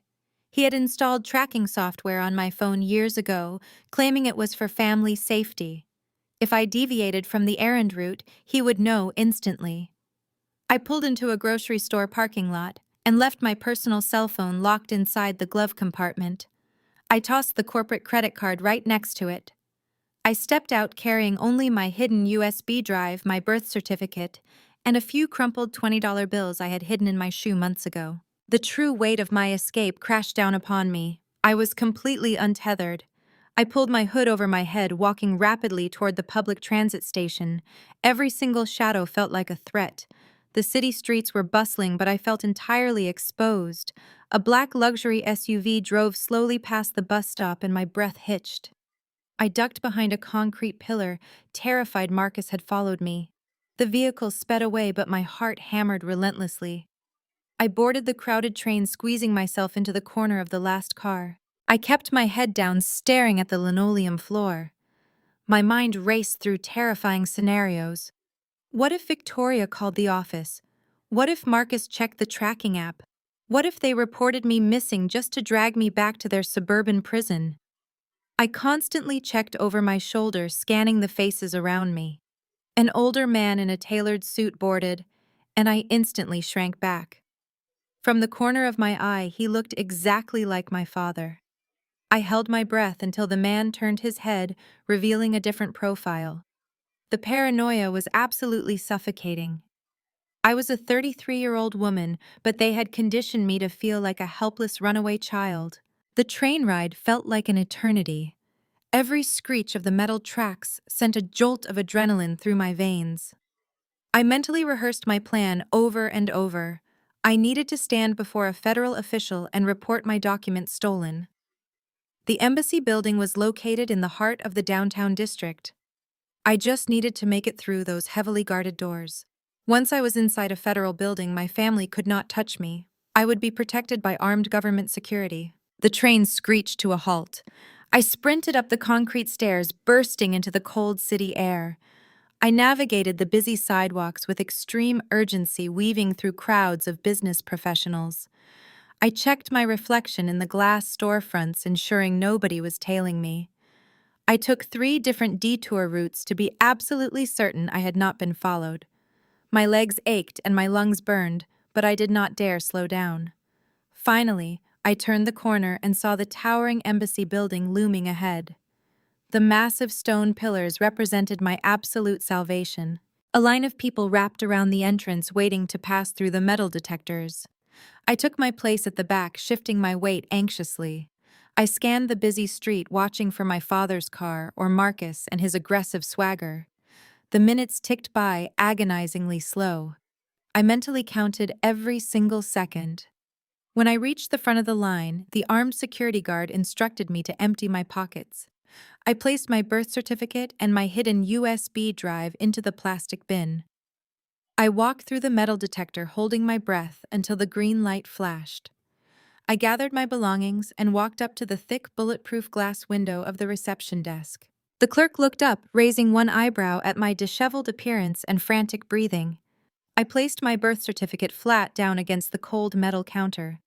He had installed tracking software on my phone years ago, claiming it was for family safety. If I deviated from the errand route, he would know instantly. I pulled into a grocery store parking lot and left my personal cell phone locked inside the glove compartment. I tossed the corporate credit card right next to it. I stepped out carrying only my hidden USB drive, my birth certificate, and a few crumpled $20 bills I had hidden in my shoe months ago. The true weight of my escape crashed down upon me. I was completely untethered. I pulled my hood over my head, walking rapidly toward the public transit station. Every single shadow felt like a threat. The city streets were bustling, but I felt entirely exposed. A black luxury SUV drove slowly past the bus stop and my breath hitched. I ducked behind a concrete pillar, terrified Marcus had followed me. The vehicle sped away, but my heart hammered relentlessly. I boarded the crowded train, squeezing myself into the corner of the last car. I kept my head down, staring at the linoleum floor. My mind raced through terrifying scenarios. What if Victoria called the office? What if Marcus checked the tracking app? What if they reported me missing just to drag me back to their suburban prison? I constantly checked over my shoulder, scanning the faces around me. An older man in a tailored suit boarded, and I instantly shrank back. From the corner of my eye, he looked exactly like my father. I held my breath until the man turned his head, revealing a different profile. The paranoia was absolutely suffocating. I was a 33-year-old woman, but they had conditioned me to feel like a helpless runaway child. The train ride felt like an eternity. Every screech of the metal tracks sent a jolt of adrenaline through my veins. I mentally rehearsed my plan over and over. I needed to stand before a federal official and report my documents stolen. The embassy building was located in the heart of the downtown district. I just needed to make it through those heavily guarded doors. Once I was inside a federal building, my family could not touch me. I would be protected by armed government security. The train screeched to a halt. I sprinted up the concrete stairs, bursting into the cold city air. I navigated the busy sidewalks with extreme urgency, weaving through crowds of business professionals. I checked my reflection in the glass storefronts, ensuring nobody was tailing me. I took 3 different detour routes to be absolutely certain I had not been followed. My legs ached and my lungs burned, but I did not dare slow down. Finally, I turned the corner and saw the towering embassy building looming ahead. The massive stone pillars represented my absolute salvation. A line of people wrapped around the entrance waiting to pass through the metal detectors. I took my place at the back, shifting my weight anxiously. I scanned the busy street, watching for my father's car or Marcus and his aggressive swagger. The minutes ticked by, agonizingly slow. I mentally counted every single second. When I reached the front of the line, the armed security guard instructed me to empty my pockets. I placed my birth certificate and my hidden USB drive into the plastic bin. I walked through the metal detector, holding my breath until the green light flashed. I gathered my belongings and walked up to the thick, bulletproof glass window of the reception desk. The clerk looked up, raising one eyebrow at my disheveled appearance and frantic breathing. I placed my birth certificate flat down against the cold metal counter.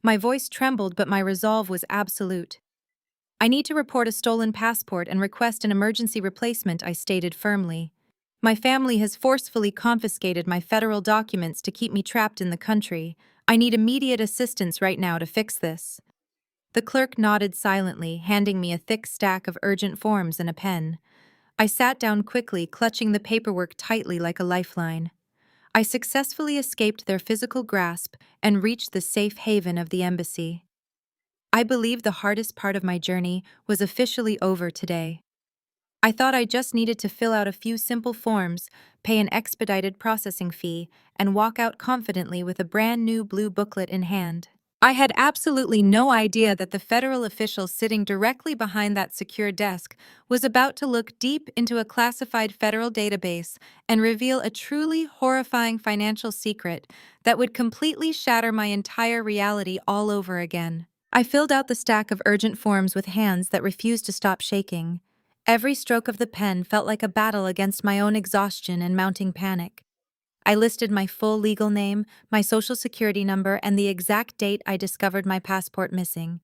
My voice trembled, but my resolve was absolute. "I need to report a stolen passport and request an emergency replacement," I stated firmly. "My family has forcefully confiscated my federal documents to keep me trapped in the country. I need immediate assistance right now to fix this." The clerk nodded silently, handing me a thick stack of urgent forms and a pen. I sat down quickly, clutching the paperwork tightly like a lifeline. I successfully escaped their physical grasp and reached the safe haven of the embassy. I believe the hardest part of my journey was officially over today. I thought I just needed to fill out a few simple forms, pay an expedited processing fee, and walk out confidently with a brand new blue booklet in hand. I had absolutely no idea that the federal official sitting directly behind that secure desk was about to look deep into a classified federal database and reveal a truly horrifying financial secret that would completely shatter my entire reality all over again. I filled out the stack of urgent forms with hands that refused to stop shaking. Every stroke of the pen felt like a battle against my own exhaustion and mounting panic. I listed my full legal name, my social security number, and the exact date I discovered my passport missing.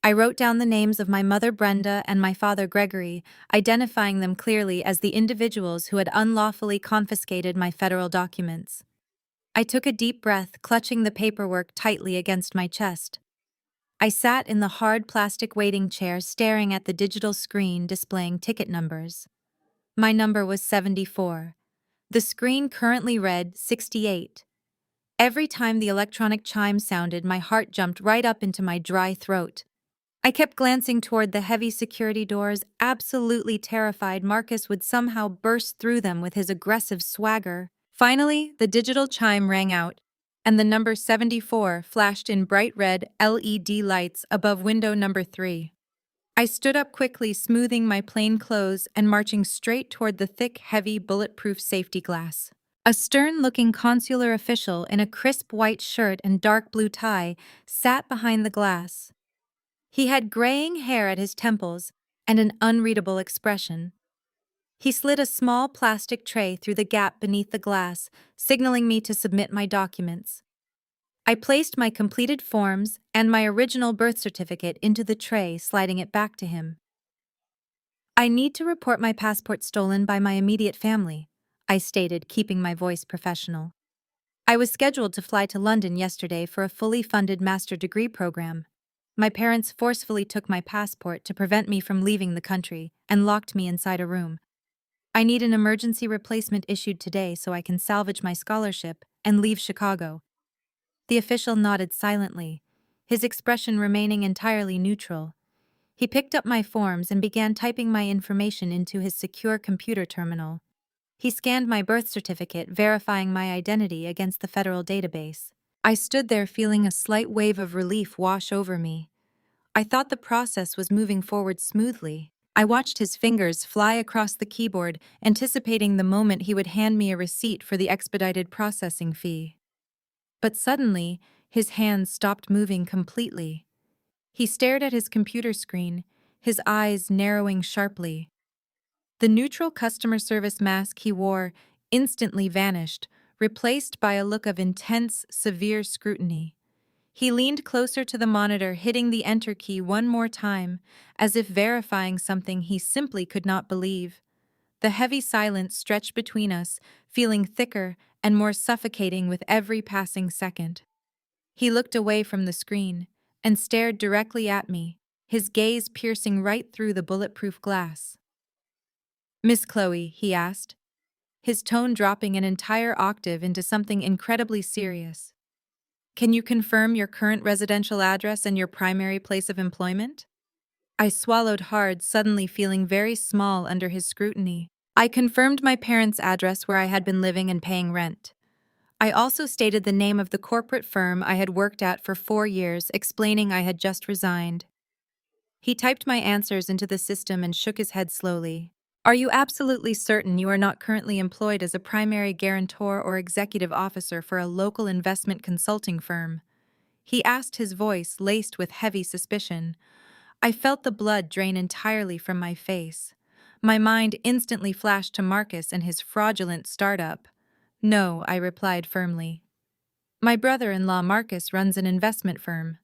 I wrote down the names of my mother Brenda and my father Gregory, identifying them clearly as the individuals who had unlawfully confiscated my federal documents. I took a deep breath, clutching the paperwork tightly against my chest. I sat in the hard plastic waiting chair, staring at the digital screen displaying ticket numbers. My number was 74. The screen currently read 68. Every time the electronic chime sounded, my heart jumped right up into my dry throat. I kept glancing toward the heavy security doors, absolutely terrified Marcus would somehow burst through them with his aggressive swagger. Finally, the digital chime rang out, and the number 74 flashed in bright red LED lights above window number 3. I stood up quickly, smoothing my plain clothes and marching straight toward the thick, heavy, bulletproof safety glass. A stern-looking consular official in a crisp white shirt and dark blue tie sat behind the glass. He had graying hair at his temples and an unreadable expression. He slid a small plastic tray through the gap beneath the glass, signaling me to submit my documents. I placed my completed forms and my original birth certificate into the tray, sliding it back to him. "I need to report my passport stolen by my immediate family," I stated, keeping my voice professional. I was scheduled to fly to London yesterday for a fully funded master degree program. My parents forcefully took my passport to prevent me from leaving the country and locked me inside a room. I need an emergency replacement issued today so I can salvage my scholarship and leave Chicago. The official nodded silently, his expression remaining entirely neutral. He picked up my forms and began typing my information into his secure computer terminal. He scanned my birth certificate, verifying my identity against the federal database. I stood there feeling a slight wave of relief wash over me. I thought the process was moving forward smoothly. I watched his fingers fly across the keyboard, anticipating the moment he would hand me a receipt for the expedited processing fee. But suddenly, his hands stopped moving completely. He stared at his computer screen, his eyes narrowing sharply. The neutral customer service mask he wore instantly vanished, replaced by a look of intense, severe scrutiny. He leaned closer to the monitor, hitting the enter key one more time, as if verifying something he simply could not believe. The heavy silence stretched between us, feeling thicker and more suffocating with every passing second. He looked away from the screen and stared directly at me, his gaze piercing right through the bulletproof glass. Miss Chloe, he asked, his tone dropping an entire octave into something incredibly serious. Can you confirm your current residential address and your primary place of employment? I swallowed hard, suddenly feeling very small under his scrutiny. I confirmed my parents' address where I had been living and paying rent. I also stated the name of the corporate firm I had worked at for 4 years, explaining I had just resigned. He typed my answers into the system and shook his head slowly. Are you absolutely certain you are not currently employed as a primary guarantor or executive officer for a local investment consulting firm? He asked, his voice laced with heavy suspicion. I felt the blood drain entirely from my face. My mind instantly flashed to Marcus and his fraudulent startup. No, I replied firmly. My brother-in-law Marcus runs an investment firm.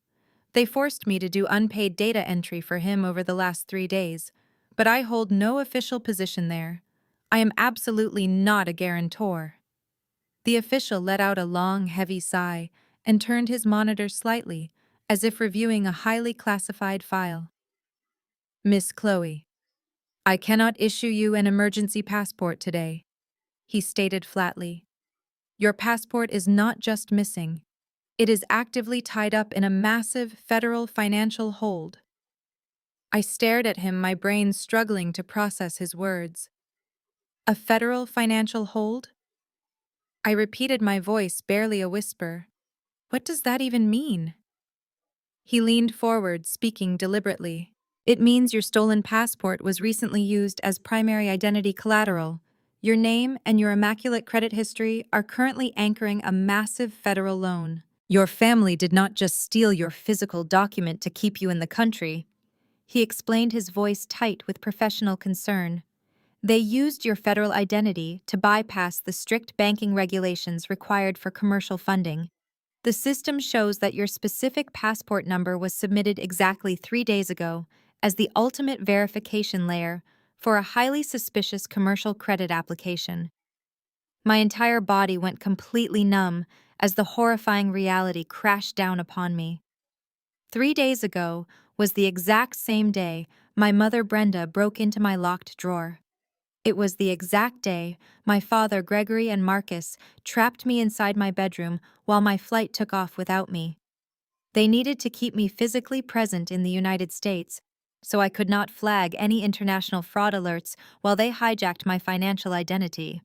They forced me to do unpaid data entry for him over the last 3 days, but I hold no official position there. I am absolutely not a guarantor. The official let out a long, heavy sigh and turned his monitor slightly, as if reviewing a highly classified file. Miss Chloe, I cannot issue you an emergency passport today, he stated flatly. Your passport is not just missing, it is actively tied up in a massive federal financial hold. I stared at him, my brain struggling to process his words. A federal financial hold? I repeated, my voice barely a whisper. What does that even mean? He leaned forward, speaking deliberately. It means your stolen passport was recently used as primary identity collateral. Your name and your immaculate credit history are currently anchoring a massive federal loan. Your family did not just steal your physical document to keep you in the country. He explained, his voice tight with professional concern. They used your federal identity to bypass the strict banking regulations required for commercial funding. The system shows that your specific passport number was submitted exactly 3 days ago as the ultimate verification layer for a highly suspicious commercial credit application. My entire body went completely numb as the horrifying reality crashed down upon me. 3 days ago was the exact same day my mother Brenda broke into my locked drawer. It was the exact day my father Gregory and Marcus trapped me inside my bedroom while my flight took off without me. They needed to keep me physically present in the United States, so I could not flag any international fraud alerts while they hijacked my financial identity.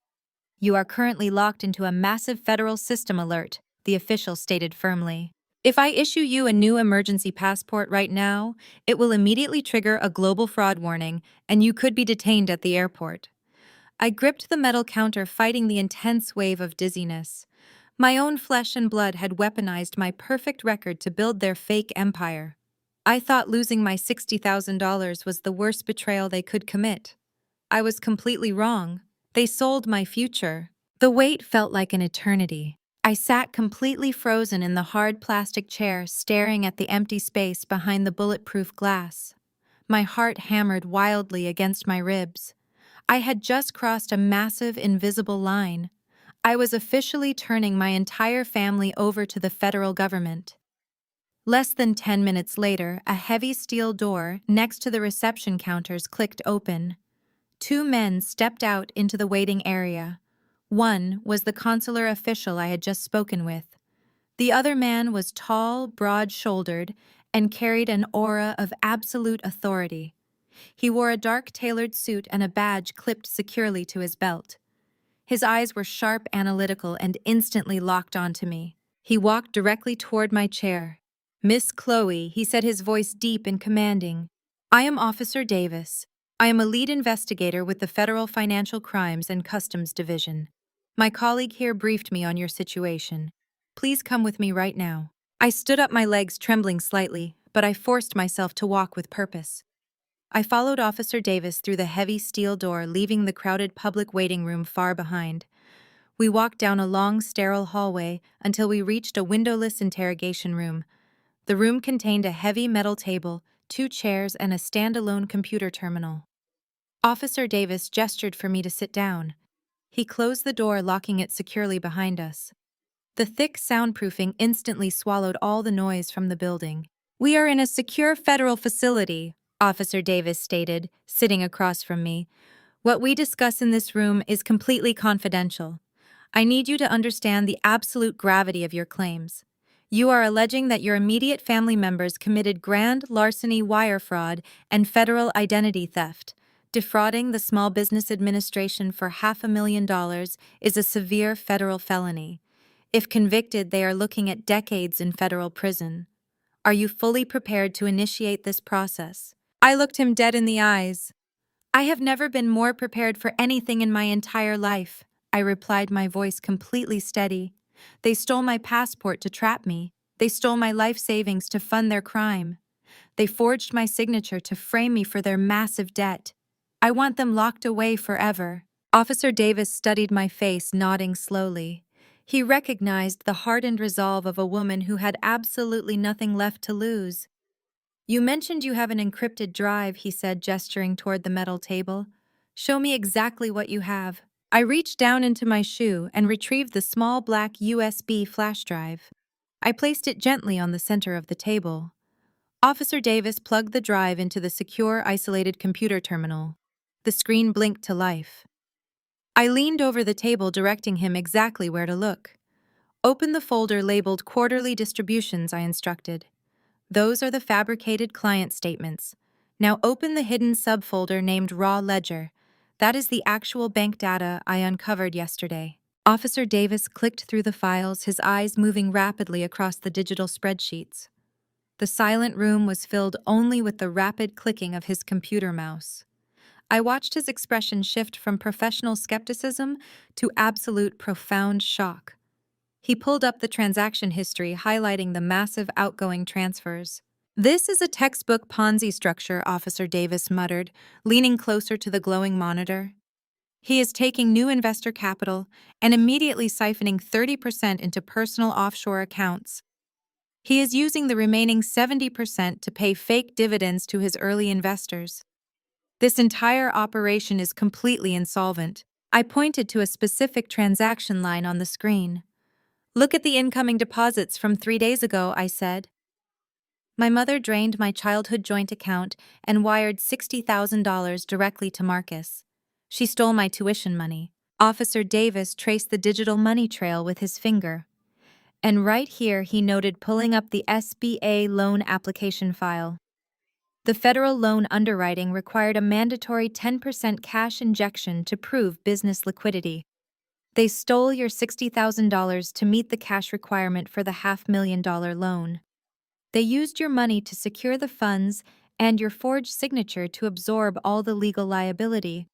You are currently locked into a massive federal system alert, the official stated firmly. If I issue you a new emergency passport right now, it will immediately trigger a global fraud warning, and you could be detained at the airport. I gripped the metal counter, fighting the intense wave of dizziness. My own flesh and blood had weaponized my perfect record to build their fake empire. I thought losing my $60,000 was the worst betrayal they could commit. I was completely wrong. They sold my future. The wait felt like an eternity. I sat completely frozen in the hard plastic chair, staring at the empty space behind the bulletproof glass. My heart hammered wildly against my ribs. I had just crossed a massive, invisible line. I was officially turning my entire family over to the federal government. Less than 10 minutes later, a heavy steel door next to the reception counters clicked open. 2 men stepped out into the waiting area. One was the consular official I had just spoken with. The other man was tall, broad-shouldered, and carried an aura of absolute authority. He wore a dark tailored suit and a badge clipped securely to his belt. His eyes were sharp, analytical, and instantly locked onto me. He walked directly toward my chair. Miss Chloe, he said, his voice deep and commanding. I am Officer Davis. I am a lead investigator with the Federal Financial Crimes and Customs Division. My colleague here briefed me on your situation. Please come with me right now. I stood up, my legs trembling slightly, but I forced myself to walk with purpose. I followed Officer Davis through the heavy steel door, leaving the crowded public waiting room far behind. We walked down a long, sterile hallway until we reached a windowless interrogation room. The room contained a heavy metal table, 2 chairs, and a standalone computer terminal. Officer Davis gestured for me to sit down. He closed the door, locking it securely behind us. The thick soundproofing instantly swallowed all the noise from the building. We are in a secure federal facility, Officer Davis stated, sitting across from me. What we discuss in this room is completely confidential. I need you to understand the absolute gravity of your claims. You are alleging that your immediate family members committed grand larceny, wire fraud, and federal identity theft. Defrauding the Small Business Administration for $500,000 is a severe federal felony. If convicted, they are looking at decades in federal prison. Are you fully prepared to initiate this process? I looked him dead in the eyes. I have never been more prepared for anything in my entire life, I replied, my voice completely steady. They stole my passport to trap me. They stole my life savings to fund their crime. They forged my signature to frame me for their massive debt. I want them locked away forever. Officer Davis studied my face, nodding slowly. He recognized the hardened resolve of a woman who had absolutely nothing left to lose. You mentioned you have an encrypted drive, he said, gesturing toward the metal table. Show me exactly what you have. I reached down into my shoe and retrieved the small black USB flash drive. I placed it gently on the center of the table. Officer Davis plugged the drive into the secure, isolated computer terminal. The screen blinked to life. I leaned over the table, directing him exactly where to look. Open the folder labeled Quarterly Distributions, I instructed. Those are the fabricated client statements. Now open the hidden subfolder named Raw Ledger. That is the actual bank data I uncovered yesterday. Officer Davis clicked through the files, his eyes moving rapidly across the digital spreadsheets. The silent room was filled only with the rapid clicking of his computer mouse. I watched his expression shift from professional skepticism to absolute profound shock. He pulled up the transaction history, highlighting the massive outgoing transfers. This is a textbook Ponzi structure, Officer Davis muttered, leaning closer to the glowing monitor. He is taking new investor capital and immediately siphoning 30% into personal offshore accounts. He is using the remaining 70% to pay fake dividends to his early investors. This entire operation is completely insolvent. I pointed to a specific transaction line on the screen. Look at the incoming deposits from 3 days ago, I said. My mother drained my childhood joint account and wired $60,000 directly to Marcus. She stole my tuition money. Officer Davis traced the digital money trail with his finger. And right here he noted, pulling up the SBA loan application file. The federal loan underwriting required a mandatory 10% cash injection to prove business liquidity. They stole your $60,000 to meet the cash requirement for the $500,000 loan. They used your money to secure the funds and your forged signature to absorb all the legal liability.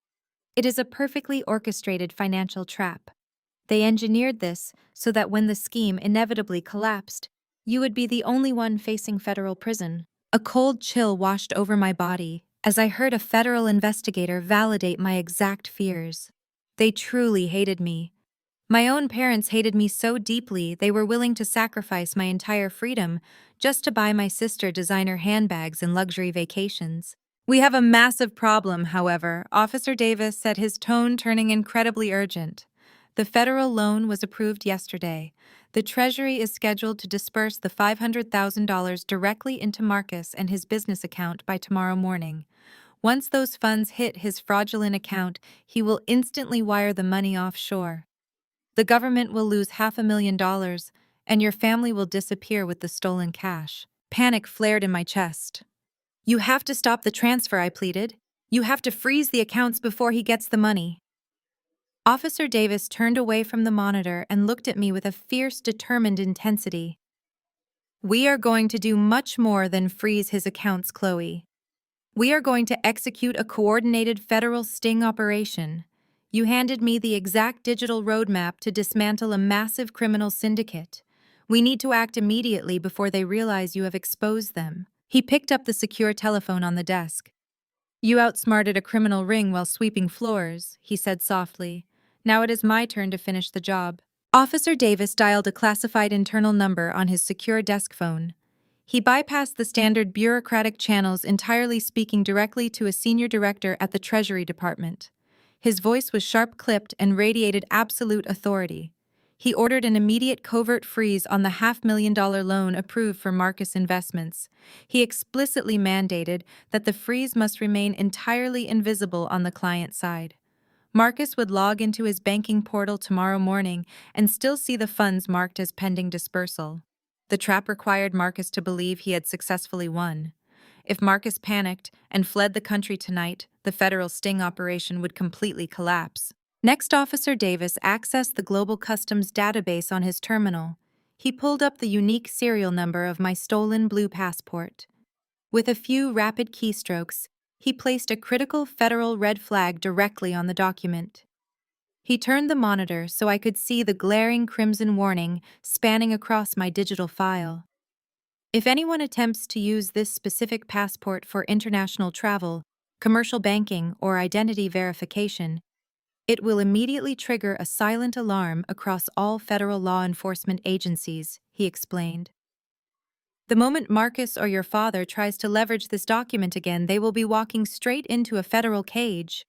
It is a perfectly orchestrated financial trap. They engineered this so that when the scheme inevitably collapsed, you would be the only one facing federal prison. A cold chill washed over my body as I heard a federal investigator validate my exact fears. They truly hated me. My own parents hated me so deeply they were willing to sacrifice my entire freedom just to buy my sister designer handbags and luxury vacations. We have a massive problem, however, Officer Davis said, his tone turning incredibly urgent. The federal loan was approved yesterday. The Treasury is scheduled to disperse the $500,000 directly into Marcus and his business account by tomorrow morning. Once those funds hit his fraudulent account, he will instantly wire the money offshore. The government will lose $500,000, and your family will disappear with the stolen cash. Panic flared in my chest. You have to stop the transfer, I pleaded. You have to freeze the accounts before he gets the money. Officer Davis turned away from the monitor and looked at me with a fierce, determined intensity. We are going to do much more than freeze his accounts, Chloe. We are going to execute a coordinated federal sting operation. You handed me the exact digital roadmap to dismantle a massive criminal syndicate. We need to act immediately before they realize you have exposed them. He picked up the secure telephone on the desk. You outsmarted a criminal ring while sweeping floors, he said softly. Now it is my turn to finish the job. Officer Davis dialed a classified internal number on his secure desk phone. He bypassed the standard bureaucratic channels, entirely speaking directly to a senior director at the Treasury Department. His voice was sharp-clipped and radiated absolute authority. He ordered an immediate covert freeze on the $500,000 loan approved for Marcus Investments. He explicitly mandated that the freeze must remain entirely invisible on the client side. Marcus would log into his banking portal tomorrow morning and still see the funds marked as pending dispersal. The trap required Marcus to believe he had successfully won. If Marcus panicked and fled the country tonight, the federal sting operation would completely collapse. Next, Officer Davis accessed the Global Customs database on his terminal. He pulled up the unique serial number of my stolen blue passport. With a few rapid keystrokes, he placed a critical federal red flag directly on the document. He turned the monitor so I could see the glaring crimson warning spanning across my digital file. If anyone attempts to use this specific passport for international travel, commercial banking, or identity verification, it will immediately trigger a silent alarm across all federal law enforcement agencies, he explained. The moment Marcus or your father tries to leverage this document again, they will be walking straight into a federal cage.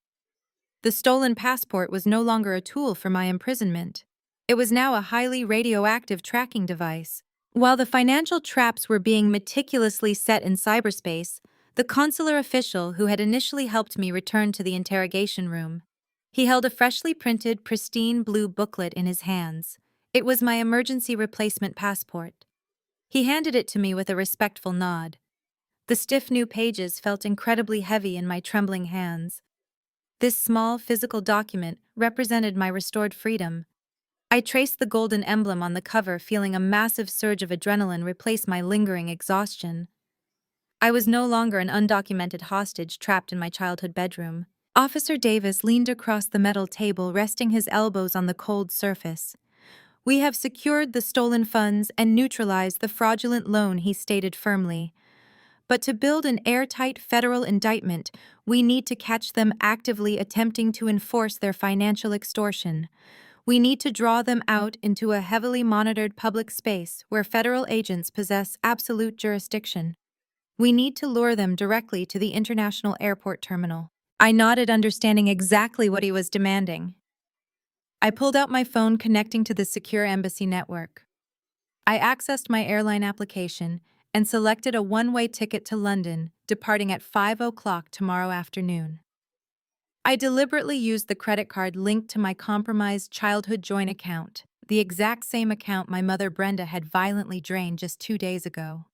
The stolen passport was no longer a tool for my imprisonment. It was now a highly radioactive tracking device. While the financial traps were being meticulously set in cyberspace, the consular official who had initially helped me returned to the interrogation room. He held a freshly printed, pristine blue booklet in his hands. It was my emergency replacement passport. He handed it to me with a respectful nod. The stiff new pages felt incredibly heavy in my trembling hands. This small physical document represented my restored freedom. I traced the golden emblem on the cover, feeling a massive surge of adrenaline replace my lingering exhaustion. I was no longer an undocumented hostage trapped in my childhood bedroom. Officer Davis leaned across the metal table, resting his elbows on the cold surface. We have secured the stolen funds and neutralized the fraudulent loan, he stated firmly. But to build an airtight federal indictment, we need to catch them actively attempting to enforce their financial extortion. We need to draw them out into a heavily monitored public space where federal agents possess absolute jurisdiction. We need to lure them directly to the international airport terminal. I nodded, understanding exactly what he was demanding. I pulled out my phone, connecting to the secure embassy network. I accessed my airline application and selected a one-way ticket to London, departing at 5 o'clock tomorrow afternoon. I deliberately used the credit card linked to my compromised childhood joint account, the exact same account my mother Brenda had violently drained just 2 days ago.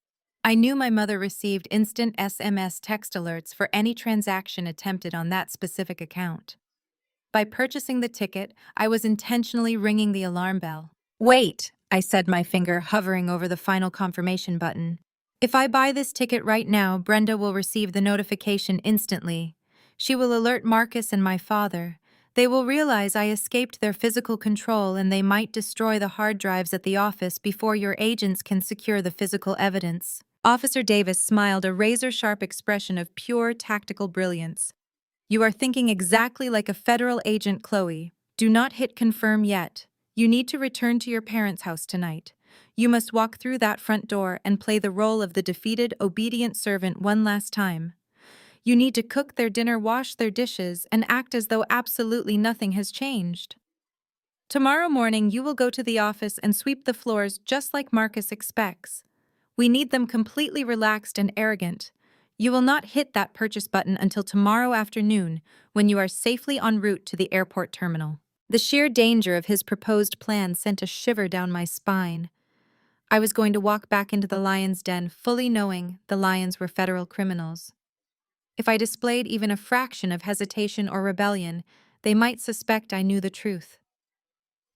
I knew my mother received instant SMS text alerts for any transaction attempted on that specific account. By purchasing the ticket, I was intentionally ringing the alarm bell. Wait, I said, my finger hovering over the final confirmation button. If I buy this ticket right now, Brenda will receive the notification instantly. She will alert Marcus and my father. They will realize I escaped their physical control, and they might destroy the hard drives at the office before your agents can secure the physical evidence. Officer Davis smiled, a razor-sharp expression of pure tactical brilliance. You are thinking exactly like a federal agent, Chloe. Do not hit confirm yet. You need to return to your parents' house tonight. You must walk through that front door and play the role of the defeated, obedient servant one last time. You need to cook their dinner, wash their dishes, and act as though absolutely nothing has changed. Tomorrow morning, you will go to the office and sweep the floors just like Marcus expects. We need them completely relaxed and arrogant. You will not hit that purchase button until tomorrow afternoon, when you are safely en route to the airport terminal. The sheer danger of his proposed plan sent a shiver down my spine. I was going to walk back into the lion's den, fully knowing the lions were federal criminals. If I displayed even a fraction of hesitation or rebellion, they might suspect I knew the truth.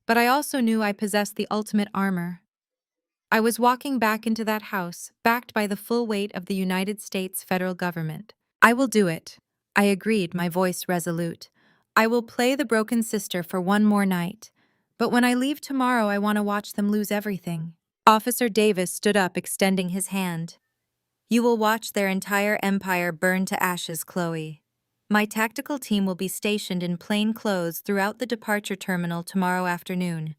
But I also knew I possessed the ultimate armor. I was walking back into that house, backed by the full weight of the United States federal government. I will do it, I agreed, my voice resolute. I will play the broken sister for one more night. But when I leave tomorrow, I want to watch them lose everything. Officer Davis stood up, extending his hand. You will watch their entire empire burn to ashes, Chloe. My tactical team will be stationed in plain clothes throughout the departure terminal tomorrow afternoon.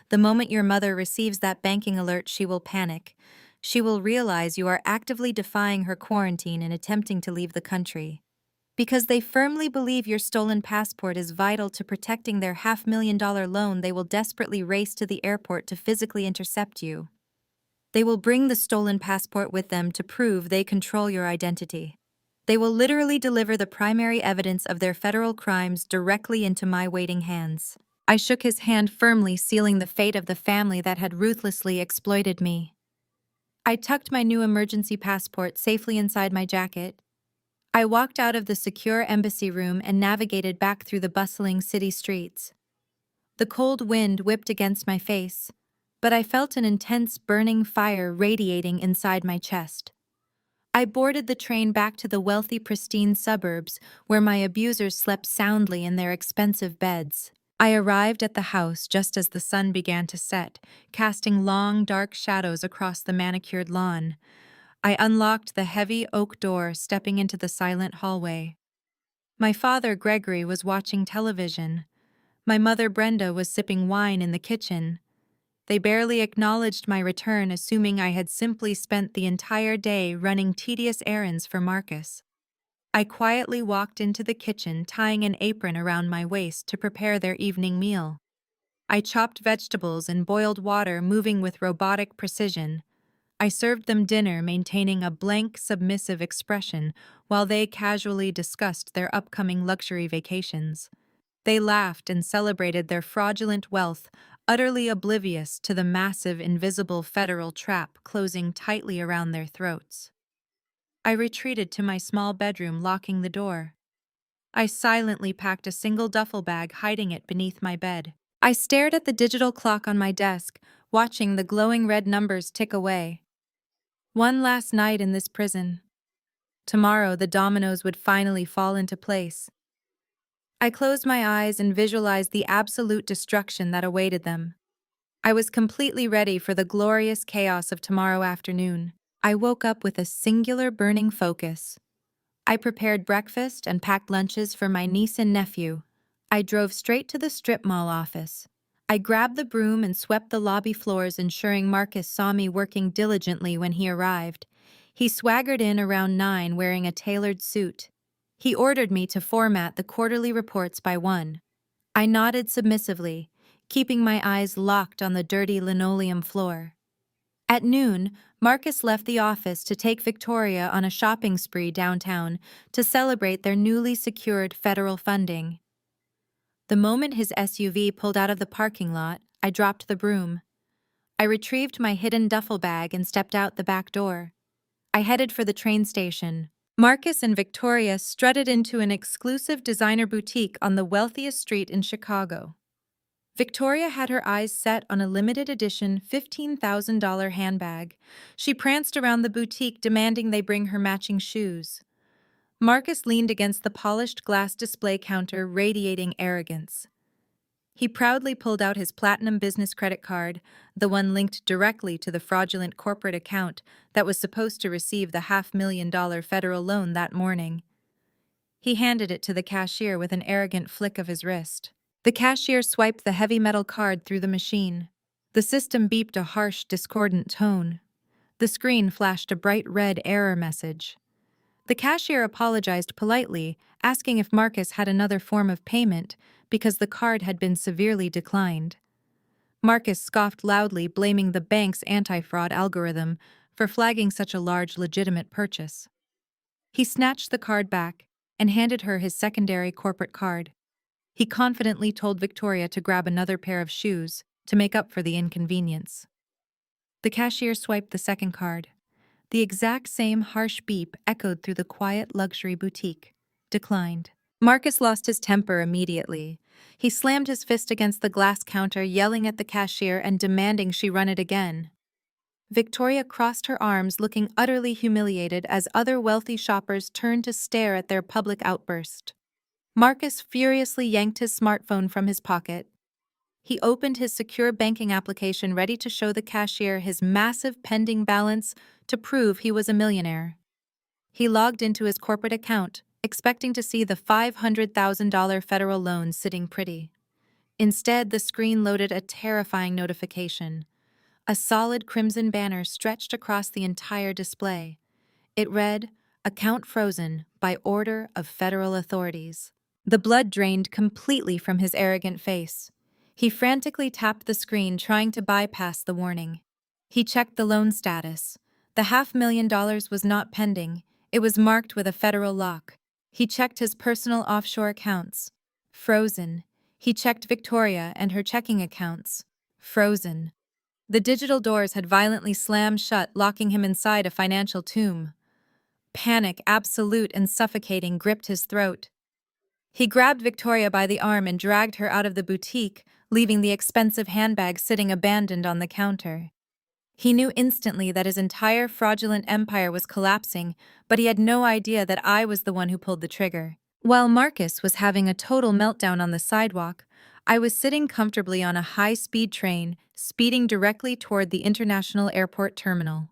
The moment your mother receives that banking alert, she will panic. She will realize you are actively defying her quarantine and attempting to leave the country. Because they firmly believe your stolen passport is vital to protecting their $500,000 loan, they will desperately race to the airport to physically intercept you. They will bring the stolen passport with them to prove they control your identity. They will literally deliver the primary evidence of their federal crimes directly into my waiting hands. I shook his hand firmly, sealing the fate of the family that had ruthlessly exploited me. I tucked my new emergency passport safely inside my jacket. I walked out of the secure embassy room and navigated back through the bustling city streets. The cold wind whipped against my face, but I felt an intense burning fire radiating inside my chest. I boarded the train back to the wealthy, pristine suburbs where my abusers slept soundly in their expensive beds. I arrived at the house just as the sun began to set, casting long, dark shadows across the manicured lawn. I unlocked the heavy oak door, stepping into the silent hallway. My father, Gregory, was watching television. My mother, Brenda, was sipping wine in the kitchen. They barely acknowledged my return, assuming I had simply spent the entire day running tedious errands for Marcus. I quietly walked into the kitchen, tying an apron around my waist to prepare their evening meal. I chopped vegetables and boiled water, moving with robotic precision. I served them dinner, maintaining a blank, submissive expression while they casually discussed their upcoming luxury vacations. They laughed and celebrated their fraudulent wealth, utterly oblivious to the massive, invisible federal trap closing tightly around their throats. I retreated to my small bedroom, locking the door. I silently packed a single duffel bag, hiding it beneath my bed. I stared at the digital clock on my desk, watching the glowing red numbers tick away. One last night in this prison. Tomorrow, the dominoes would finally fall into place. I closed my eyes and visualized the absolute destruction that awaited them. I was completely ready for the glorious chaos of tomorrow afternoon. I woke up with a singular burning focus. I prepared breakfast and packed lunches for my niece and nephew. I drove straight to the strip mall office. I grabbed the broom and swept the lobby floors, ensuring Marcus saw me working diligently when he arrived. He swaggered in around 9 wearing a tailored suit. He ordered me to format the quarterly reports by 1. I nodded submissively, keeping my eyes locked on the dirty linoleum floor. At noon, Marcus left the office to take Victoria on a shopping spree downtown to celebrate their newly secured federal funding. The moment his SUV pulled out of the parking lot, I dropped the broom. I retrieved my hidden duffel bag and stepped out the back door. I headed for the train station. Marcus and Victoria strutted into an exclusive designer boutique on the wealthiest street in Chicago. Victoria had her eyes set on a limited edition $15,000 handbag. She pranced around the boutique, demanding they bring her matching shoes. Marcus leaned against the polished glass display counter, radiating arrogance. He proudly pulled out his platinum business credit card, the one linked directly to the fraudulent corporate account that was supposed to receive the $500,000 federal loan that morning. He handed it to the cashier with an arrogant flick of his wrist. The cashier swiped the heavy metal card through the machine. The system beeped a harsh, discordant tone. The screen flashed a bright red error message. The cashier apologized politely, asking if Marcus had another form of payment because the card had been severely declined. Marcus scoffed loudly, blaming the bank's anti-fraud algorithm for flagging such a large legitimate purchase. He snatched the card back and handed her his secondary corporate card. He confidently told Victoria to grab another pair of shoes to make up for the inconvenience. The cashier swiped the second card. The exact same harsh beep echoed through the quiet luxury boutique. Declined. Marcus lost his temper immediately. He slammed his fist against the glass counter, yelling at the cashier and demanding she run it again. Victoria crossed her arms, looking utterly humiliated as other wealthy shoppers turned to stare at their public outburst. Marcus furiously yanked his smartphone from his pocket. He opened his secure banking application, ready to show the cashier his massive pending balance to prove he was a millionaire. He logged into his corporate account, expecting to see the $500,000 federal loan sitting pretty. Instead, the screen loaded a terrifying notification. A solid crimson banner stretched across the entire display. It read, Account frozen by order of federal authorities. The blood drained completely from his arrogant face. He frantically tapped the screen, trying to bypass the warning. He checked the loan status. The $500,000 was not pending. It was marked with a federal lock. He checked his personal offshore accounts. Frozen. He checked Victoria and her checking accounts. Frozen. The digital doors had violently slammed shut, locking him inside a financial tomb. Panic, absolute and suffocating, gripped his throat. He grabbed Victoria by the arm and dragged her out of the boutique, leaving the expensive handbag sitting abandoned on the counter. He knew instantly that his entire fraudulent empire was collapsing, but he had no idea that I was the one who pulled the trigger. While Marcus was having a total meltdown on the sidewalk, I was sitting comfortably on a high-speed train, speeding directly toward the international airport terminal.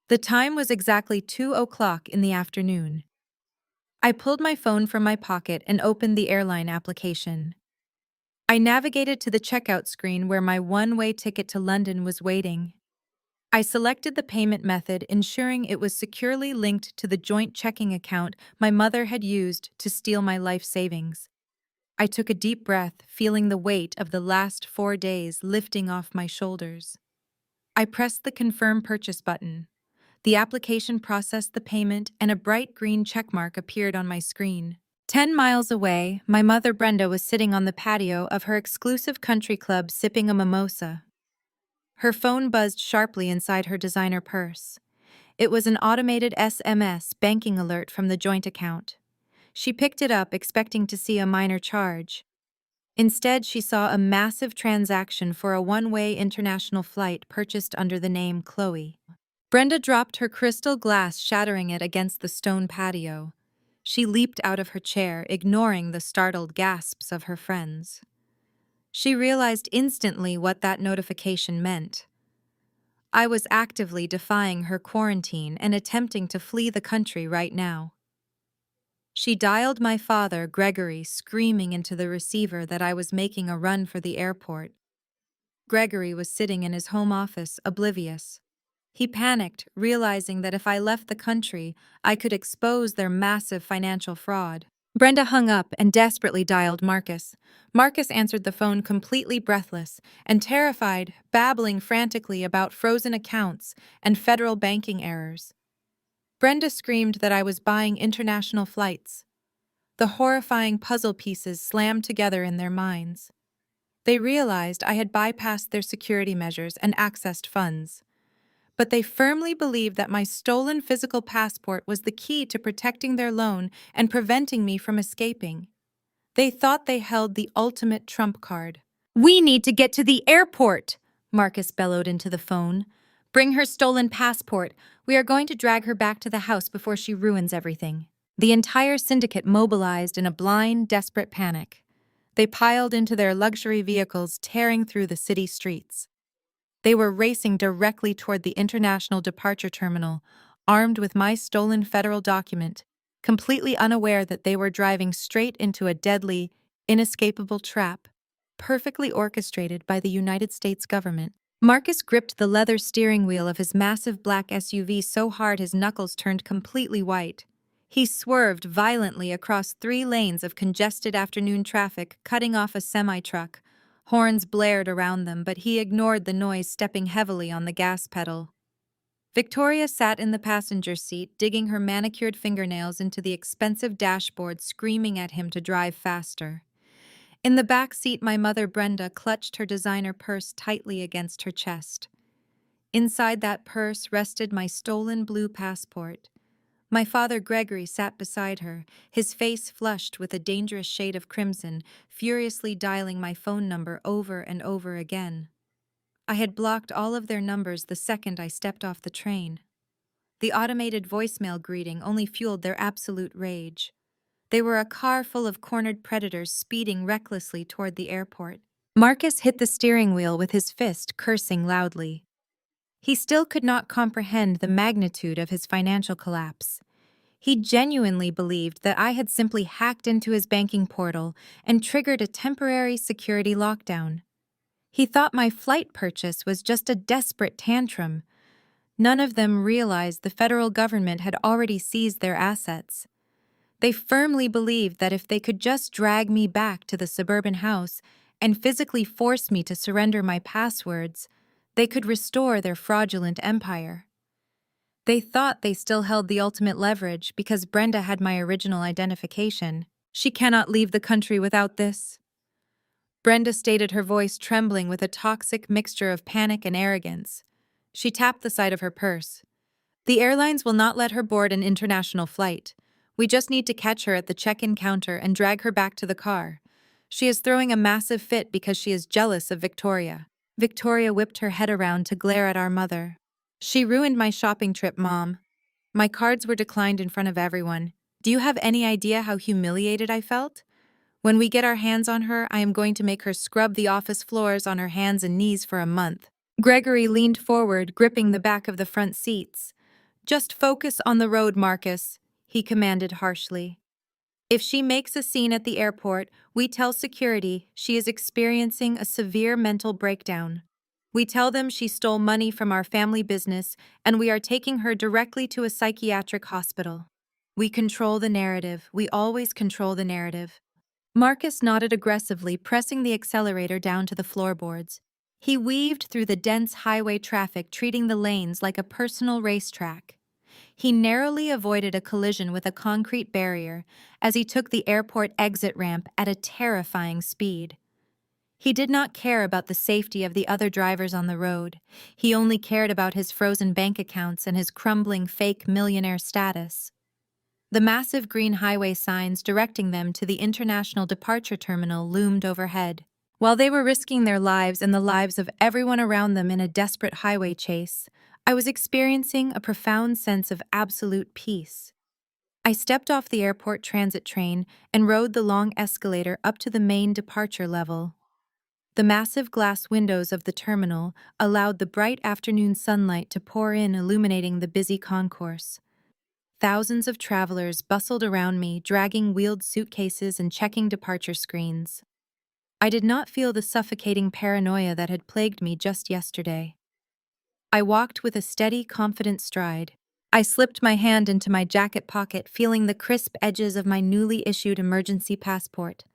The time was exactly 2:00 in the afternoon. I pulled my phone from my pocket and opened the airline application. I navigated to the checkout screen where my one-way ticket to London was waiting. I selected the payment method, ensuring it was securely linked to the joint checking account my mother had used to steal my life savings. I took a deep breath, feeling the weight of the last 4 days lifting off my shoulders. I pressed the Confirm Purchase button. The application processed the payment, and a bright green checkmark appeared on my screen. 10 miles away, my mother Brenda was sitting on the patio of her exclusive country club sipping a mimosa. Her phone buzzed sharply inside her designer purse. It was an automated SMS banking alert from the joint account. She picked it up, expecting to see a minor charge. Instead, she saw a massive transaction for a one-way international flight purchased under the name Chloe. Brenda dropped her crystal glass, shattering it against the stone patio. She leaped out of her chair, ignoring the startled gasps of her friends. She realized instantly what that notification meant. I was actively defying her quarantine and attempting to flee the country right now. She dialed my father, Gregory, screaming into the receiver that I was making a run for the airport. Gregory was sitting in his home office, oblivious. He panicked, realizing that if I left the country, I could expose their massive financial fraud. Brenda hung up and desperately dialed Marcus. Marcus answered the phone completely breathless and terrified, babbling frantically about frozen accounts and federal banking errors. Brenda screamed that I was buying international flights. The horrifying puzzle pieces slammed together in their minds. They realized I had bypassed their security measures and accessed funds. But they firmly believed that my stolen physical passport was the key to protecting their loan and preventing me from escaping. They thought they held the ultimate trump card. "We need to get to the airport," Marcus bellowed into the phone. "Bring her stolen passport. We are going to drag her back to the house before she ruins everything." The entire syndicate mobilized in a blind, desperate panic. They piled into their luxury vehicles, tearing through the city streets. They were racing directly toward the international departure terminal, armed with my stolen federal document, completely unaware that they were driving straight into a deadly, inescapable trap, perfectly orchestrated by the United States government. Marcus gripped the leather steering wheel of his massive black SUV so hard his knuckles turned completely white. He swerved violently across 3 lanes of congested afternoon traffic, cutting off a semi-truck. Horns blared around them, but he ignored the noise, stepping heavily on the gas pedal. Victoria sat in the passenger seat, digging her manicured fingernails into the expensive dashboard, screaming at him to drive faster. In the back seat, my mother Brenda clutched her designer purse tightly against her chest. Inside that purse rested my stolen blue passport. My father Gregory sat beside her, his face flushed with a dangerous shade of crimson, furiously dialing my phone number over and over again. I had blocked all of their numbers the second I stepped off the train. The automated voicemail greeting only fueled their absolute rage. They were a car full of cornered predators speeding recklessly toward the airport. Marcus hit the steering wheel with his fist, cursing loudly. He still could not comprehend the magnitude of his financial collapse. He genuinely believed that I had simply hacked into his banking portal and triggered a temporary security lockdown. He thought my flight purchase was just a desperate tantrum. None of them realized the federal government had already seized their assets. They firmly believed that if they could just drag me back to the suburban house and physically force me to surrender my passwords, they could restore their fraudulent empire. They thought they still held the ultimate leverage because Brenda had my original identification. She cannot leave the country without this. Brenda stated, her voice trembling with a toxic mixture of panic and arrogance. She tapped the side of her purse. The airlines will not let her board an international flight. We just need to catch her at the check-in counter and drag her back to the car. She is throwing a massive fit because she is jealous of Victoria. Victoria whipped her head around to glare at our mother. She ruined my shopping trip, Mom. My cards were declined in front of everyone. Do you have any idea how humiliated I felt? When we get our hands on her, I am going to make her scrub the office floors on her hands and knees for a month. Gregory leaned forward, gripping the back of the front seats. Just focus on the road, Marcus, he commanded harshly. If she makes a scene at the airport, we tell security she is experiencing a severe mental breakdown. We tell them she stole money from our family business and we are taking her directly to a psychiatric hospital. We control the narrative. We always control the narrative. Marcus nodded aggressively, pressing the accelerator down to the floorboards. He weaved through the dense highway traffic, treating the lanes like a personal racetrack. He narrowly avoided a collision with a concrete barrier as he took the airport exit ramp at a terrifying speed. He did not care about the safety of the other drivers on the road. He only cared about his frozen bank accounts and his crumbling fake millionaire status. The massive green highway signs directing them to the international departure terminal loomed overhead. While they were risking their lives and the lives of everyone around them in a desperate highway chase, I was experiencing a profound sense of absolute peace. I stepped off the airport transit train and rode the long escalator up to the main departure level. The massive glass windows of the terminal allowed the bright afternoon sunlight to pour in, illuminating the busy concourse. Thousands of travelers bustled around me, dragging wheeled suitcases and checking departure screens. I did not feel the suffocating paranoia that had plagued me just yesterday. I walked with a steady, confident stride. I slipped my hand into my jacket pocket, feeling the crisp edges of my newly issued emergency passport.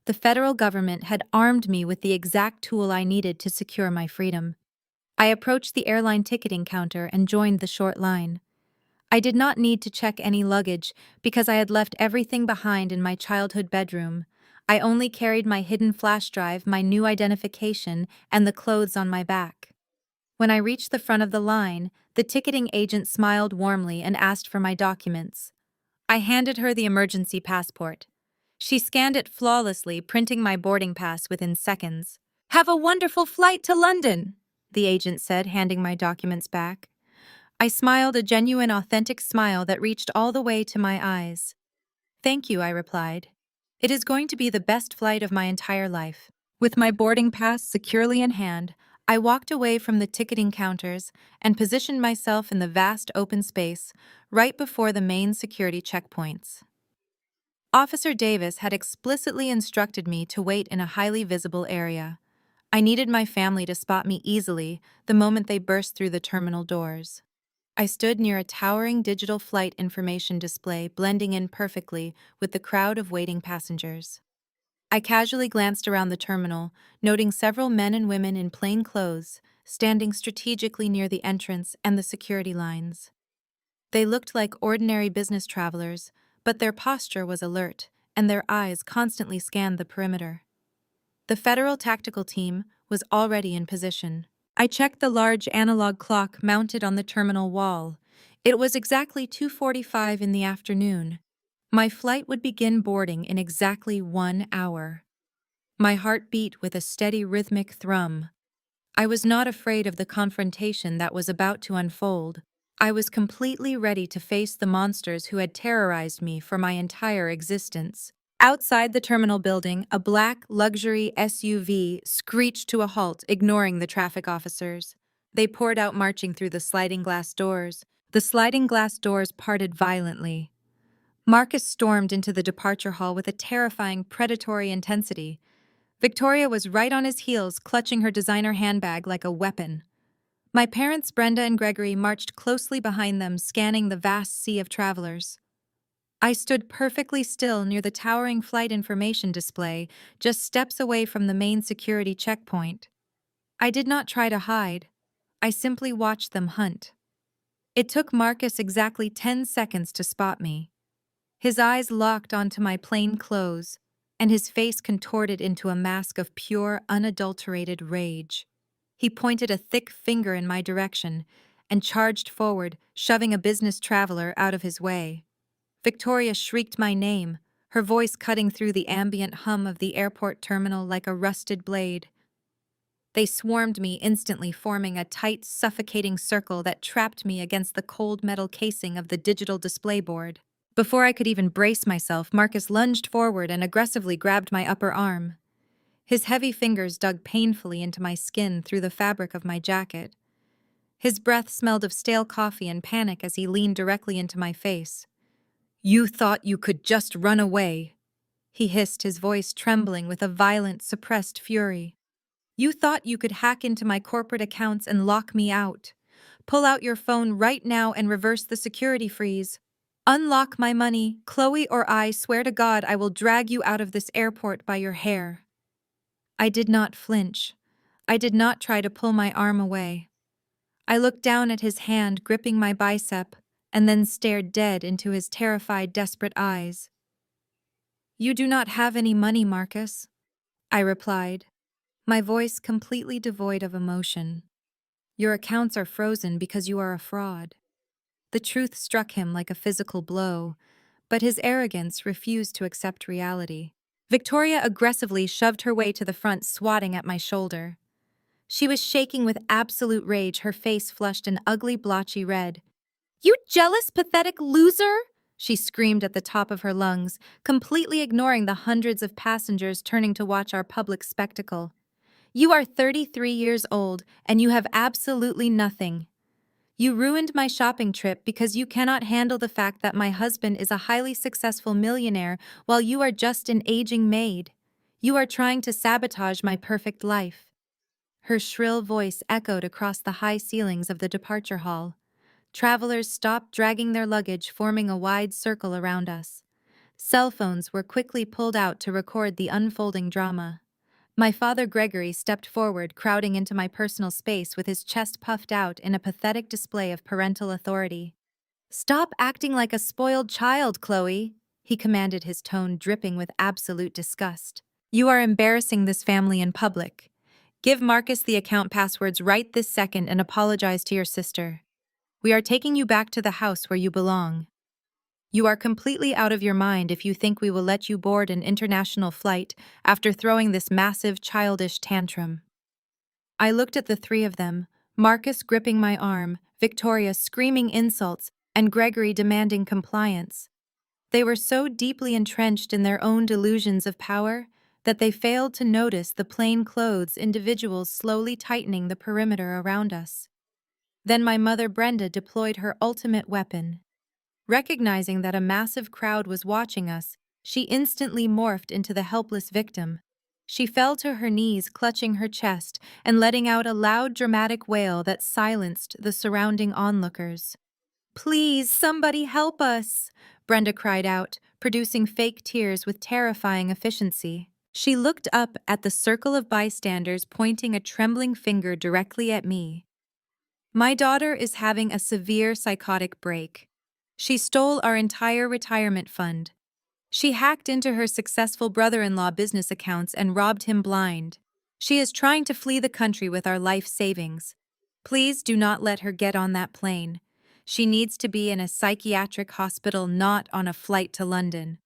The federal government had armed me with the exact tool I needed to secure my freedom. I approached the airline ticketing counter and joined the short line. I did not need to check any luggage because I had left everything behind in my childhood bedroom. I only carried my hidden flash drive, my new identification, and the clothes on my back. When I reached the front of the line, the ticketing agent smiled warmly and asked for my documents. I handed her the emergency passport. She scanned it flawlessly, printing my boarding pass within seconds. "Have a wonderful flight to London," the agent said, handing my documents back. I smiled, a genuine, authentic smile that reached all the way to my eyes. "Thank you," I replied. "It is going to be the best flight of my entire life." With my boarding pass securely in hand, I walked away from the ticketing counters and positioned myself in the vast open space right before the main security checkpoints. Officer Davis had explicitly instructed me to wait in a highly visible area. I needed my family to spot me easily the moment they burst through the terminal doors. I stood near a towering digital flight information display, blending in perfectly with the crowd of waiting passengers. I casually glanced around the terminal, noting several men and women in plain clothes standing strategically near the entrance and the security lines. They looked like ordinary business travelers, but their posture was alert, and their eyes constantly scanned the perimeter. The Federal Tactical Team was already in position. I checked the large analog clock mounted on the terminal wall. It was exactly 2:45 in the afternoon. My flight would begin boarding in exactly 1 hour. My heart beat with a steady rhythmic thrum. I was not afraid of the confrontation that was about to unfold. I was completely ready to face the monsters who had terrorized me for my entire existence. Outside the terminal building, a black luxury SUV screeched to a halt, ignoring the traffic officers. They poured out, marching through the sliding glass doors. The sliding glass doors parted violently. Marcus stormed into the departure hall with a terrifying, predatory intensity. Victoria was right on his heels, clutching her designer handbag like a weapon. My parents, Brenda and Gregory, marched closely behind them, scanning the vast sea of travelers. I stood perfectly still near the towering flight information display, just steps away from the main security checkpoint. I did not try to hide. I simply watched them hunt. It took Marcus exactly 10 seconds to spot me. His eyes locked onto my plain clothes, and his face contorted into a mask of pure, unadulterated rage. He pointed a thick finger in my direction and charged forward, shoving a business traveler out of his way. Victoria shrieked my name, her voice cutting through the ambient hum of the airport terminal like a rusted blade. They swarmed me instantly, forming a tight, suffocating circle that trapped me against the cold metal casing of the digital display board. Before I could even brace myself, Marcus lunged forward and aggressively grabbed my upper arm. His heavy fingers dug painfully into my skin through the fabric of my jacket. His breath smelled of stale coffee and panic as he leaned directly into my face. "You thought you could just run away," he hissed, his voice trembling with a violent, suppressed fury. "You thought you could hack into my corporate accounts and lock me out. Pull out your phone right now and reverse the security freeze. Unlock my money, Chloe, or I swear to God I will drag you out of this airport by your hair." I did not flinch. I did not try to pull my arm away. I looked down at his hand gripping my bicep and then stared dead into his terrified, desperate eyes. "You do not have any money, Marcus," I replied, my voice completely devoid of emotion. "Your accounts are frozen because you are a fraud." The truth struck him like a physical blow, but his arrogance refused to accept reality. Victoria aggressively shoved her way to the front, swatting at my shoulder. She was shaking with absolute rage, her face flushed an ugly, blotchy red. "You jealous, pathetic loser!" she screamed at the top of her lungs, completely ignoring the hundreds of passengers turning to watch our public spectacle. "You are 33 years old, and you have absolutely nothing. You ruined my shopping trip because you cannot handle the fact that my husband is a highly successful millionaire while you are just an aging maid. You are trying to sabotage my perfect life." Her shrill voice echoed across the high ceilings of the departure hall. Travelers stopped dragging their luggage, forming a wide circle around us. Cell phones were quickly pulled out to record the unfolding drama. My father, Gregory, stepped forward, crowding into my personal space with his chest puffed out in a pathetic display of parental authority. "Stop acting like a spoiled child, Chloe," he commanded, his tone dripping with absolute disgust. "You are embarrassing this family in public. Give Marcus the account passwords right this second and apologize to your sister. We are taking you back to the house where you belong. You are completely out of your mind if you think we will let you board an international flight after throwing this massive, childish tantrum." I looked at the three of them, Marcus gripping my arm, Victoria screaming insults, and Gregory demanding compliance. They were so deeply entrenched in their own delusions of power that they failed to notice the plainclothes individuals slowly tightening the perimeter around us. Then my mother, Brenda, deployed her ultimate weapon. Recognizing that a massive crowd was watching us, she instantly morphed into the helpless victim. She fell to her knees, clutching her chest and letting out a loud, dramatic wail that silenced the surrounding onlookers. "Please, somebody help us!" Brenda cried out, producing fake tears with terrifying efficiency. She looked up at the circle of bystanders, pointing a trembling finger directly at me. "My daughter is having a severe psychotic break. She stole our entire retirement fund. She hacked into her successful brother-in-law business accounts and robbed him blind. She is trying to flee the country with our life savings. Please do not let her get on that plane. She needs to be in a psychiatric hospital, not on a flight to London."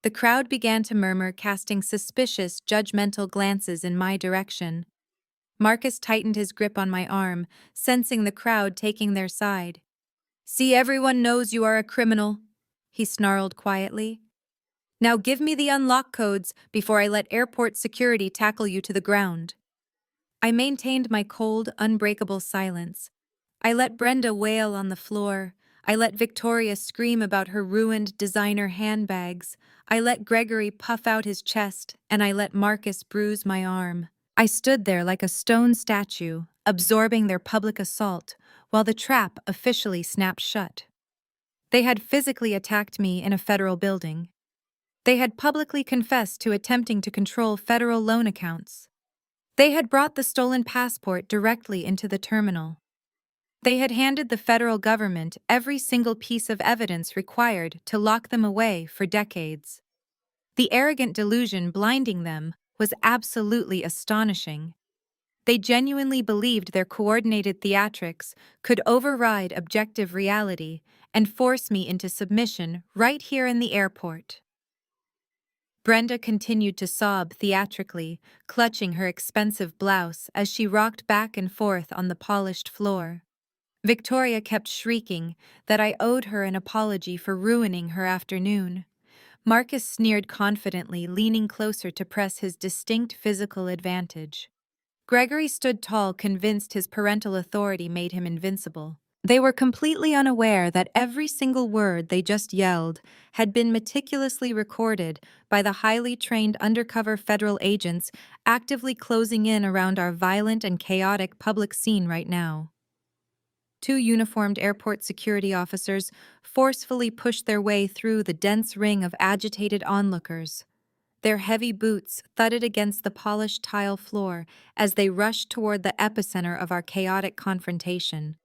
The crowd began to murmur, casting suspicious, judgmental glances in my direction. Marcus tightened his grip on my arm, sensing the crowd taking their side. "See, everyone knows you are a criminal," he snarled quietly. "Now give me the unlock codes before I let airport security tackle you to the ground." I maintained my cold, unbreakable silence. I let Brenda wail on the floor. I let Victoria scream about her ruined designer handbags. I let Gregory puff out his chest, and I let Marcus bruise my arm. I stood there like a stone statue, absorbing their public assault, while the trap officially snapped shut. They had physically attacked me in a federal building. They had publicly confessed to attempting to control federal loan accounts. They had brought the stolen passport directly into the terminal. They had handed the federal government every single piece of evidence required to lock them away for decades. The arrogant delusion blinding them was absolutely astonishing. They genuinely believed their coordinated theatrics could override objective reality and force me into submission right here in the airport. Brenda continued to sob theatrically, clutching her expensive blouse as she rocked back and forth on the polished floor. Victoria kept shrieking that I owed her an apology for ruining her afternoon. Marcus sneered confidently, leaning closer to press his distinct physical advantage. Gregory stood tall, convinced his parental authority made him invincible. They were completely unaware that every single word they just yelled had been meticulously recorded by the highly trained undercover federal agents actively closing in around our violent and chaotic public scene right now. Two uniformed airport security officers forcefully pushed their way through the dense ring of agitated onlookers. Their heavy boots thudded against the polished tile floor as they rushed toward the epicenter of our chaotic confrontation.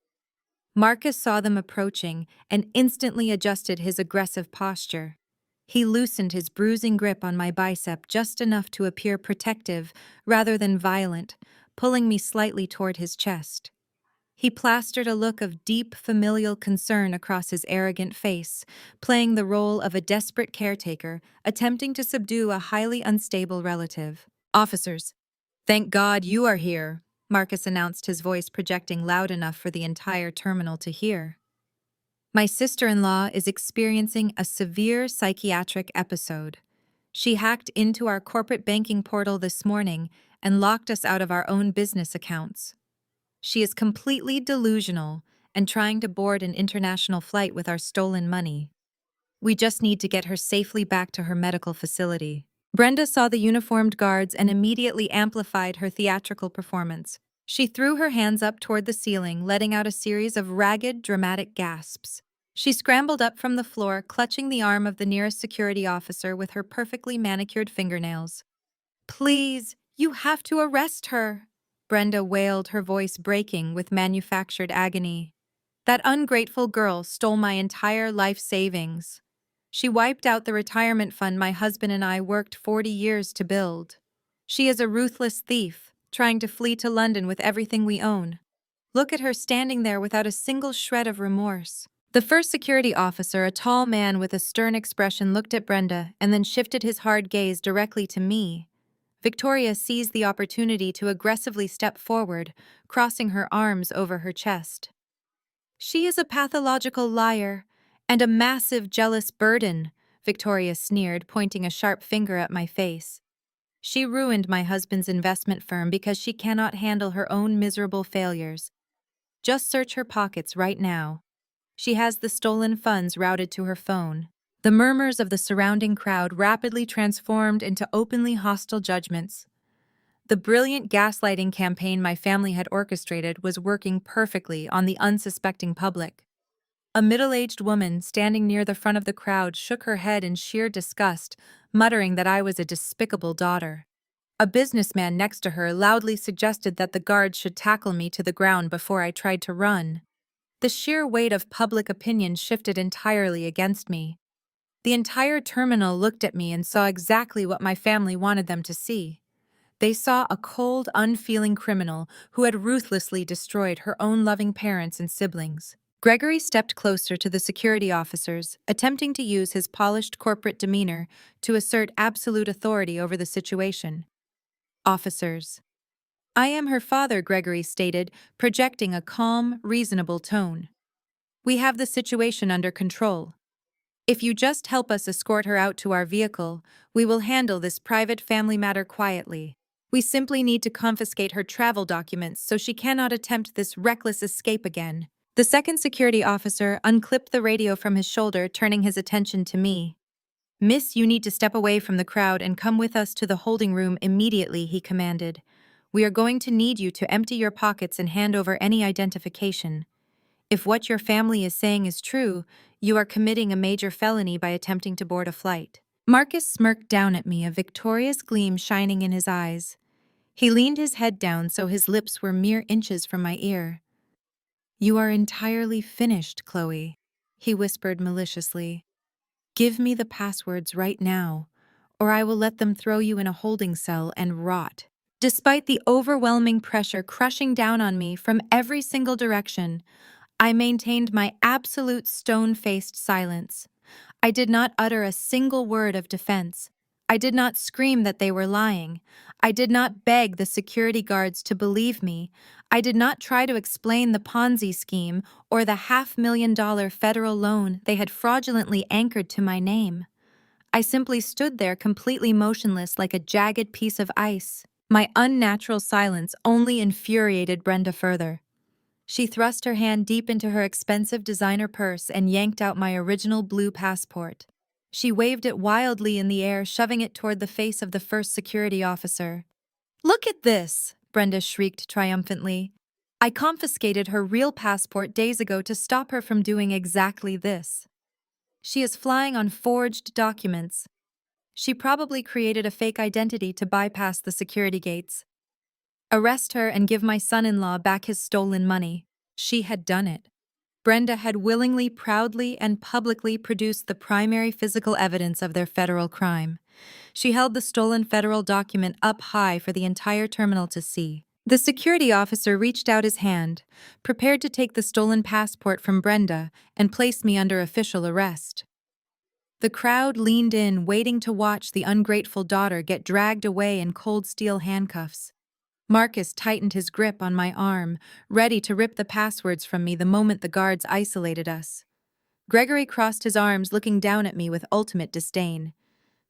Marcus saw them approaching and instantly adjusted his aggressive posture. He loosened his bruising grip on my bicep just enough to appear protective rather than violent, pulling me slightly toward his chest. He plastered a look of deep familial concern across his arrogant face, playing the role of a desperate caretaker attempting to subdue a highly unstable relative. "Officers, thank God you are here," Marcus announced, his voice projecting loud enough for the entire terminal to hear. "My sister-in-law is experiencing a severe psychiatric episode. She hacked into our corporate banking portal this morning and locked us out of our own business accounts. She is completely delusional and trying to board an international flight with our stolen money. We just need to get her safely back to her medical facility." Brenda saw the uniformed guards and immediately amplified her theatrical performance. She threw her hands up toward the ceiling, letting out a series of ragged, dramatic gasps. She scrambled up from the floor, clutching the arm of the nearest security officer with her perfectly manicured fingernails. "Please, you have to arrest her," Brenda wailed, her voice breaking with manufactured agony. "That ungrateful girl stole my entire life savings. She wiped out the retirement fund my husband and I worked 40 years to build. She is a ruthless thief, trying to flee to London with everything we own. Look at her standing there without a single shred of remorse." The first security officer, a tall man with a stern expression, looked at Brenda and then shifted his hard gaze directly to me. Victoria seized the opportunity to aggressively step forward, crossing her arms over her chest. "She is a pathological liar and a massive jealous burden," Victoria sneered, pointing a sharp finger at my face. "She ruined my husband's investment firm because she cannot handle her own miserable failures. Just search her pockets right now. She has the stolen funds routed to her phone." The murmurs of the surrounding crowd rapidly transformed into openly hostile judgments. The brilliant gaslighting campaign my family had orchestrated was working perfectly on the unsuspecting public. A middle-aged woman standing near the front of the crowd shook her head in sheer disgust, muttering that I was a despicable daughter. A businessman next to her loudly suggested that the guards should tackle me to the ground before I tried to run. The sheer weight of public opinion shifted entirely against me. The entire terminal looked at me and saw exactly what my family wanted them to see. They saw a cold, unfeeling criminal who had ruthlessly destroyed her own loving parents and siblings. Gregory stepped closer to the security officers, attempting to use his polished corporate demeanor to assert absolute authority over the situation. "Officers, I am her father," Gregory stated, projecting a calm, reasonable tone. "We have the situation under control. If you just help us escort her out to our vehicle, we will handle this private family matter quietly. We simply need to confiscate her travel documents so she cannot attempt this reckless escape again." The second security officer unclipped the radio from his shoulder, turning his attention to me. "Miss, you need to step away from the crowd and come with us to the holding room immediately," he commanded. We are going to need you to empty your pockets and hand over any identification. If what your family is saying is true, you are committing a major felony by attempting to board a flight." Marcus smirked down at me, a victorious gleam shining in his eyes. He leaned his head down so his lips were mere inches from my ear. "You are entirely finished, Chloe," he whispered maliciously. "Give me the passwords right now, or I will let them throw you in a holding cell and rot." Despite the overwhelming pressure crushing down on me from every single direction, I maintained my absolute stone-faced silence. I did not utter a single word of defense. I did not scream that they were lying. I did not beg the security guards to believe me. I did not try to explain the Ponzi scheme or the $500,000 federal loan they had fraudulently anchored to my name. I simply stood there completely motionless like a jagged piece of ice. My unnatural silence only infuriated Brenda further. She thrust her hand deep into her expensive designer purse and yanked out my original blue passport. She waved it wildly in the air, shoving it toward the face of the first security officer. "Look at this!" Brenda shrieked triumphantly. "I confiscated her real passport days ago to stop her from doing exactly this. She is flying on forged documents. She probably created a fake identity to bypass the security gates. Arrest her and give my son-in-law back his stolen money." She had done it. Brenda had willingly, proudly, and publicly produced the primary physical evidence of their federal crime. She held the stolen federal document up high for the entire terminal to see. The security officer reached out his hand, prepared to take the stolen passport from Brenda and place me under official arrest. The crowd leaned in, waiting to watch the ungrateful daughter get dragged away in cold steel handcuffs. Marcus tightened his grip on my arm, ready to rip the passwords from me the moment the guards isolated us. Gregory crossed his arms, looking down at me with ultimate disdain.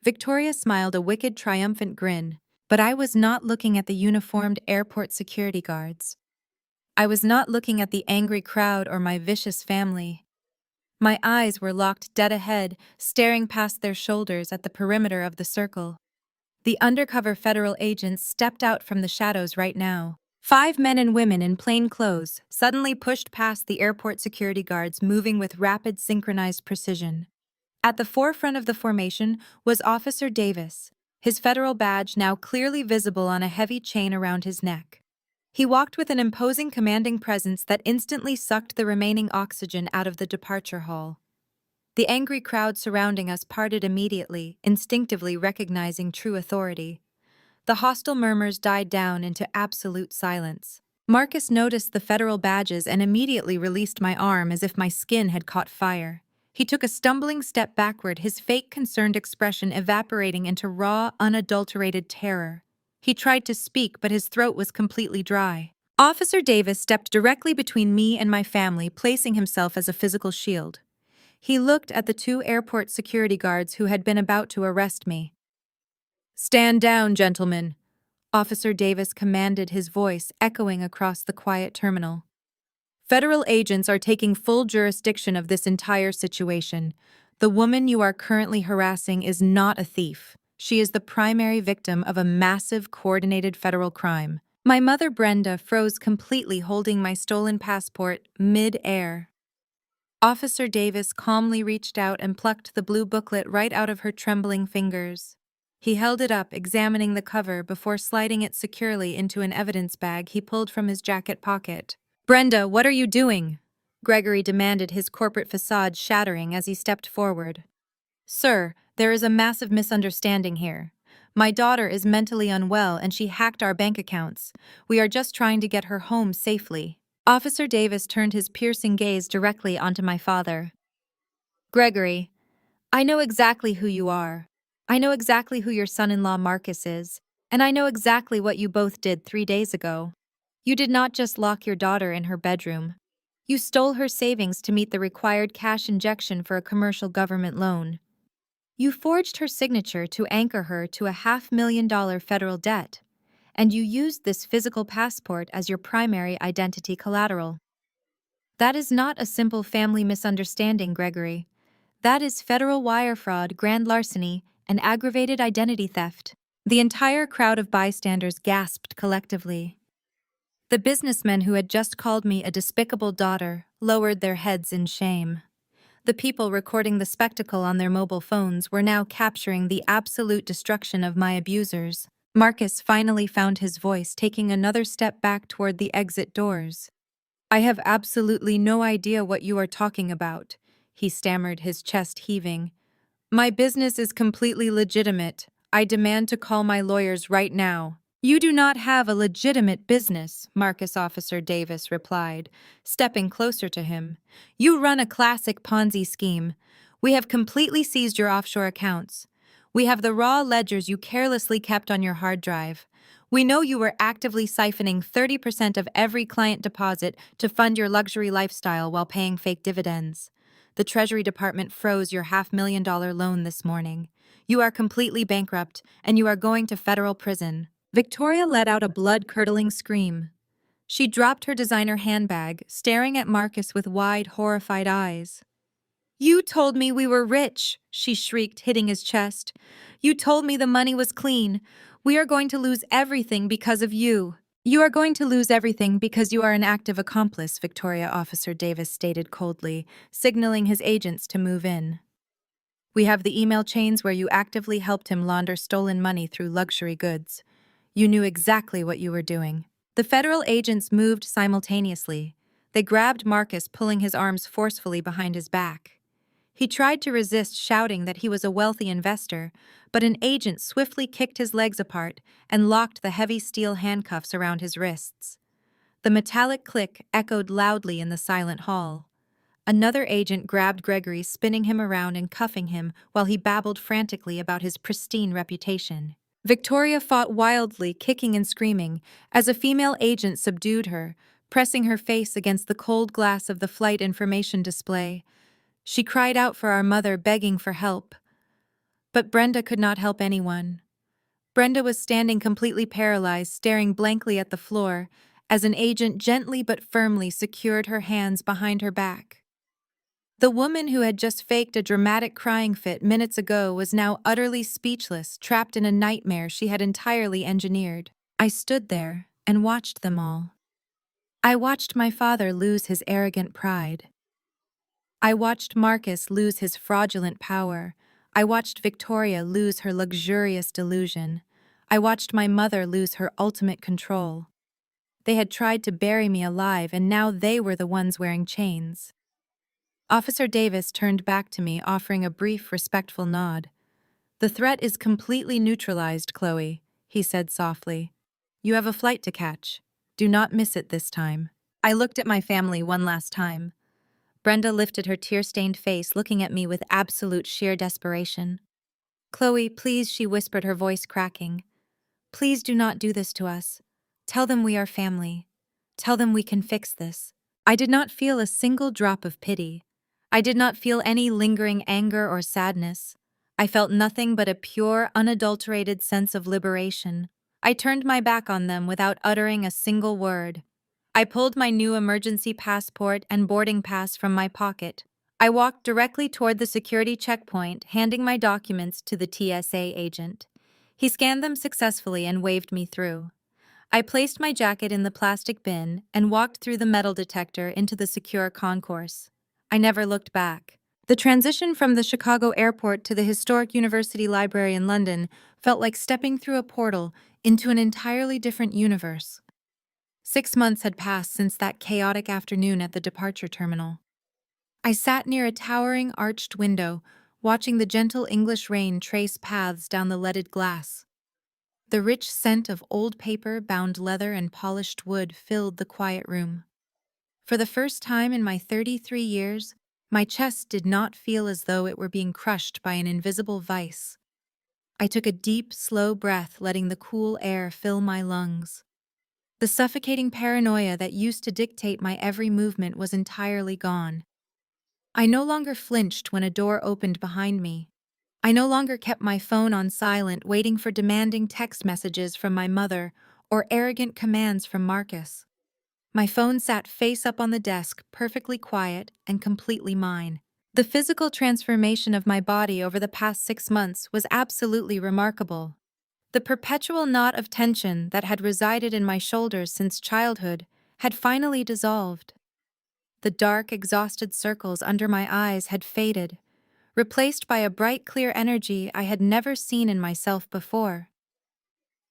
Victoria smiled a wicked, triumphant grin, but I was not looking at the uniformed airport security guards. I was not looking at the angry crowd or my vicious family. My eyes were locked dead ahead, staring past their shoulders at the perimeter of the circle. The undercover federal agents stepped out from the shadows right now. 5 men and women in plain clothes suddenly pushed past the airport security guards, moving with rapid, synchronized precision. At the forefront of the formation was Officer Davis, his federal badge now clearly visible on a heavy chain around his neck. He walked with an imposing, commanding presence that instantly sucked the remaining oxygen out of the departure hall. The angry crowd surrounding us parted immediately, instinctively recognizing true authority. The hostile murmurs died down into absolute silence. Marcus noticed the federal badges and immediately released my arm as if my skin had caught fire. He took a stumbling step backward, his fake concerned expression evaporating into raw, unadulterated terror. He tried to speak, but his throat was completely dry. Officer Davis stepped directly between me and my family, placing himself as a physical shield. He looked at the 2 airport security guards who had been about to arrest me. "Stand down, gentlemen," Officer Davis commanded, his voice echoing across the quiet terminal. "Federal agents are taking full jurisdiction of this entire situation. The woman you are currently harassing is not a thief. She is the primary victim of a massive, coordinated federal crime." My mother, Brenda, froze completely, holding my stolen passport mid-air. Officer Davis calmly reached out and plucked the blue booklet right out of her trembling fingers. He held it up, examining the cover before sliding it securely into an evidence bag he pulled from his jacket pocket. "Brenda, what are you doing?" Gregory demanded, his corporate facade shattering as he stepped forward. "Sir, there is a massive misunderstanding here. My daughter is mentally unwell and she hacked our bank accounts. We are just trying to get her home safely." Officer Davis turned his piercing gaze directly onto my father. "Gregory, I know exactly who you are. I know exactly who your son-in-law Marcus is, and I know exactly what you both did 3 days ago. You did not just lock your daughter in her bedroom. You stole her savings to meet the required cash injection for a commercial government loan. You forged her signature to anchor her to a $500,000 federal debt, and you used this physical passport as your primary identity collateral. That is not a simple family misunderstanding, Gregory. That is federal wire fraud, grand larceny, and aggravated identity theft." The entire crowd of bystanders gasped collectively. The businessmen who had just called me a despicable daughter lowered their heads in shame. The people recording the spectacle on their mobile phones were now capturing the absolute destruction of my abusers. Marcus finally found his voice, taking another step back toward the exit doors. "I have absolutely no idea what you are talking about," he stammered, his chest heaving. "My business is completely legitimate. I demand to call my lawyers right now." "You do not have a legitimate business," Marcus Officer Davis replied, stepping closer to him. "You run a classic Ponzi scheme. We have completely seized your offshore accounts. We have the raw ledgers you carelessly kept on your hard drive. We know you were actively siphoning 30% of every client deposit to fund your luxury lifestyle while paying fake dividends. The Treasury Department froze your $500,000 loan this morning. You are completely bankrupt, and you are going to federal prison." Victoria let out a blood-curdling scream. She dropped her designer handbag, staring at Marcus with wide, horrified eyes. "You told me we were rich," she shrieked, hitting his chest. "You told me the money was clean. We are going to lose everything because of you." "You are going to lose everything because you are an active accomplice," Victoria Officer Davis stated coldly, signaling his agents to move in. "We have the email chains where you actively helped him launder stolen money through luxury goods. You knew exactly what you were doing." The federal agents moved simultaneously. They grabbed Marcus, pulling his arms forcefully behind his back. He tried to resist, shouting that he was a wealthy investor, but an agent swiftly kicked his legs apart and locked the heavy steel handcuffs around his wrists. The metallic click echoed loudly in the silent hall. Another agent grabbed Gregory, spinning him around and cuffing him while he babbled frantically about his pristine reputation. Victoria fought wildly, kicking and screaming, as a female agent subdued her, pressing her face against the cold glass of the flight information display. She cried out for our mother, begging for help. But Brenda could not help anyone. Brenda was standing completely paralyzed, staring blankly at the floor, as an agent gently but firmly secured her hands behind her back. The woman who had just faked a dramatic crying fit minutes ago was now utterly speechless, trapped in a nightmare she had entirely engineered. I stood there and watched them all. I watched my father lose his arrogant pride. I watched Marcus lose his fraudulent power. I watched Victoria lose her luxurious delusion. I watched my mother lose her ultimate control. They had tried to bury me alive, and now they were the ones wearing chains. Officer Davis turned back to me, offering a brief, respectful nod. "The threat is completely neutralized, Chloe," he said softly. "You have a flight to catch. Do not miss it this time." I looked at my family one last time. Brenda lifted her tear-stained face, looking at me with absolute sheer desperation. "Chloe, please," she whispered, her voice cracking. "Please do not do this to us. Tell them we are family. Tell them we can fix this." I did not feel a single drop of pity. I did not feel any lingering anger or sadness. I felt nothing but a pure, unadulterated sense of liberation. I turned my back on them without uttering a single word. I pulled my new emergency passport and boarding pass from my pocket. I walked directly toward the security checkpoint, handing my documents to the TSA agent. He scanned them successfully and waved me through. I placed my jacket in the plastic bin and walked through the metal detector into the secure concourse. I never looked back. The transition from the Chicago airport to the historic University Library in London felt like stepping through a portal into an entirely different universe. 6 months had passed since that chaotic afternoon at the departure terminal. I sat near a towering arched window, watching the gentle English rain trace paths down the leaded glass. The rich scent of old paper, bound leather, and polished wood filled the quiet room. For the first time in my 33 years, my chest did not feel as though it were being crushed by an invisible vice. I took a deep, slow breath, letting the cool air fill my lungs. The suffocating paranoia that used to dictate my every movement was entirely gone. I no longer flinched when a door opened behind me. I no longer kept my phone on silent, waiting for demanding text messages from my mother or arrogant commands from Marcus. My phone sat face up on the desk, perfectly quiet and completely mine. The physical transformation of my body over the past 6 months was absolutely remarkable. The perpetual knot of tension that had resided in my shoulders since childhood had finally dissolved. The dark, exhausted circles under my eyes had faded, replaced by a bright, clear energy I had never seen in myself before.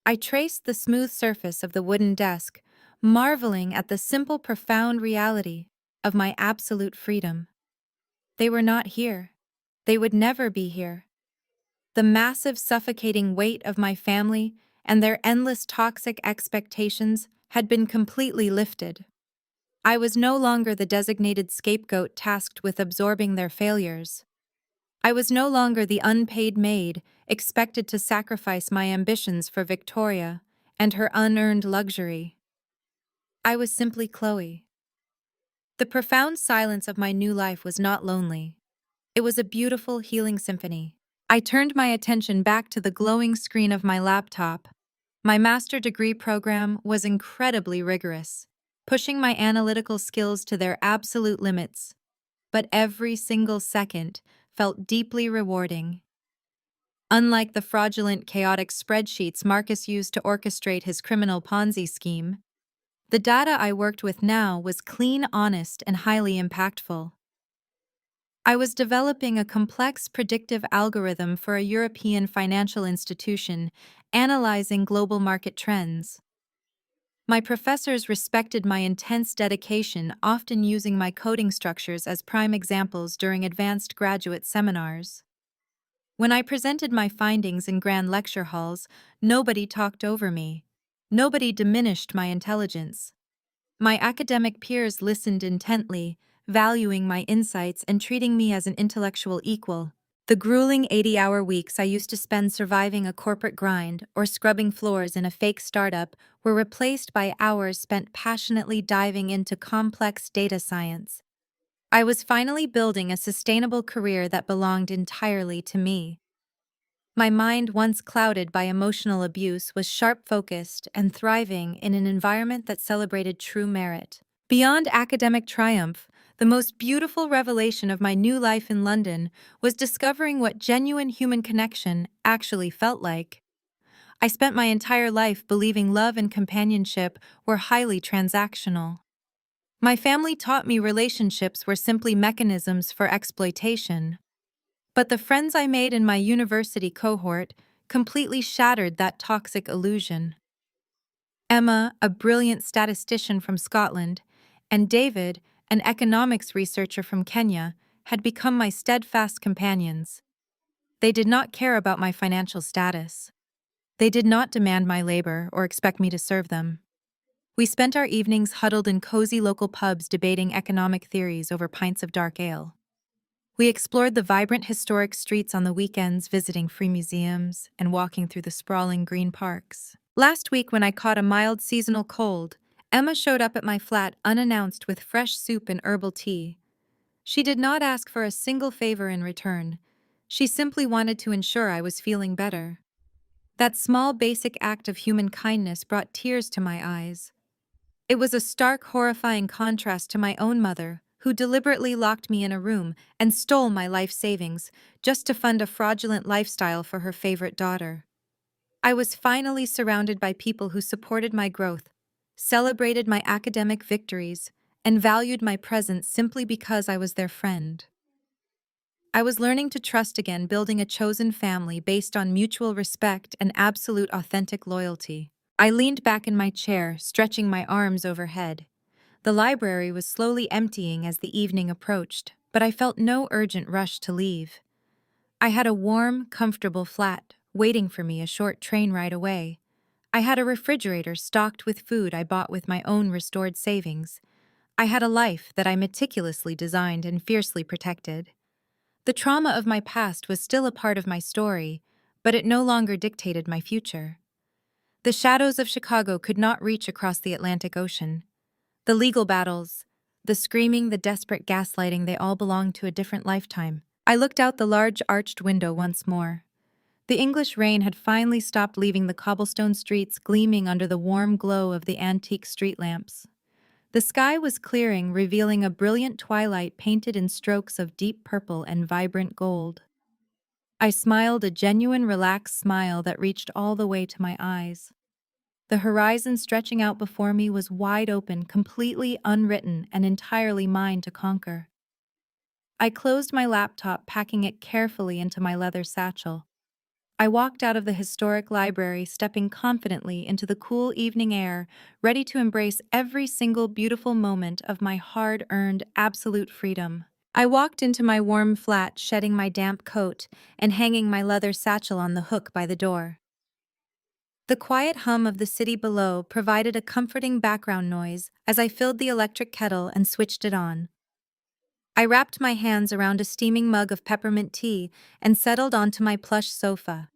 I traced the smooth surface of the wooden desk, marveling at the simple, profound reality of my absolute freedom. They were not here. They would never be here. The massive, suffocating weight of my family and their endless toxic expectations had been completely lifted. I was no longer the designated scapegoat tasked with absorbing their failures. I was no longer the unpaid maid expected to sacrifice my ambitions for Victoria and her unearned luxury. I was simply Chloe. The profound silence of my new life was not lonely. It was a beautiful, healing symphony. I turned my attention back to the glowing screen of my laptop. My master degree program was incredibly rigorous, pushing my analytical skills to their absolute limits. But every single second felt deeply rewarding. Unlike the fraudulent, chaotic spreadsheets Marcus used to orchestrate his criminal Ponzi scheme, the data I worked with now was clean, honest, and highly impactful. I was developing a complex predictive algorithm for a European financial institution, analyzing global market trends. My professors respected my intense dedication, often using my coding structures as prime examples during advanced graduate seminars. When I presented my findings in grand lecture halls, nobody talked over me. Nobody diminished my intelligence. My academic peers listened intently, valuing my insights and treating me as an intellectual equal. The grueling 80-hour weeks I used to spend surviving a corporate grind or scrubbing floors in a fake startup were replaced by hours spent passionately diving into complex data science. I was finally building a sustainable career that belonged entirely to me. My mind, once clouded by emotional abuse, was sharp-focused and thriving in an environment that celebrated true merit. Beyond academic triumph, the most beautiful revelation of my new life in London was discovering what genuine human connection actually felt like. I spent my entire life believing love and companionship were highly transactional. My family taught me relationships were simply mechanisms for exploitation. But the friends I made in my university cohort completely shattered that toxic illusion. Emma, a brilliant statistician from Scotland, and David, an economics researcher from Kenya, had become my steadfast companions. They did not care about my financial status. They did not demand my labor or expect me to serve them. We spent our evenings huddled in cozy local pubs debating economic theories over pints of dark ale. We explored the vibrant historic streets on the weekends, visiting free museums and walking through the sprawling green parks. Last week, when I caught a mild seasonal cold, Emma showed up at my flat unannounced with fresh soup and herbal tea. She did not ask for a single favor in return. She simply wanted to ensure I was feeling better. That small, basic act of human kindness brought tears to my eyes. It was a stark, horrifying contrast to my own mother, who deliberately locked me in a room and stole my life savings just to fund a fraudulent lifestyle for her favorite daughter. I was finally surrounded by people who supported my growth, celebrated my academic victories, and valued my presence simply because I was their friend. I was learning to trust again, building a chosen family based on mutual respect and absolute authentic loyalty. I leaned back in my chair, stretching my arms overhead. The library was slowly emptying as the evening approached, but I felt no urgent rush to leave. I had a warm, comfortable flat waiting for me a short train ride away. I had a refrigerator stocked with food I bought with my own restored savings. I had a life that I meticulously designed and fiercely protected. The trauma of my past was still a part of my story, but it no longer dictated my future. The shadows of Chicago could not reach across the Atlantic Ocean. The legal battles, the screaming, the desperate gaslighting, they all belonged to a different lifetime. I looked out the large arched window once more. The English rain had finally stopped, leaving the cobblestone streets gleaming under the warm glow of the antique street lamps. The sky was clearing, revealing a brilliant twilight painted in strokes of deep purple and vibrant gold. I smiled a genuine, relaxed smile that reached all the way to my eyes. The horizon stretching out before me was wide open, completely unwritten, and entirely mine to conquer. I closed my laptop, packing it carefully into my leather satchel. I walked out of the historic library, stepping confidently into the cool evening air, ready to embrace every single beautiful moment of my hard-earned absolute freedom. I walked into my warm flat, shedding my damp coat and hanging my leather satchel on the hook by the door. The quiet hum of the city below provided a comforting background noise as I filled the electric kettle and switched it on. I wrapped my hands around a steaming mug of peppermint tea and settled onto my plush sofa.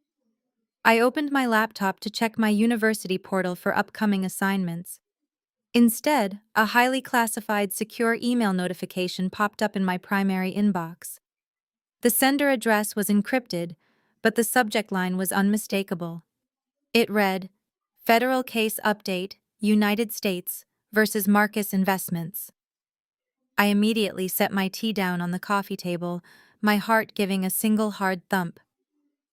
I opened my laptop to check my university portal for upcoming assignments. Instead, a highly classified secure email notification popped up in my primary inbox. The sender address was encrypted, but the subject line was unmistakable. It read, Federal Case Update, United States versus Marcus Investments. I immediately set my tea down on the coffee table, my heart giving a single hard thump.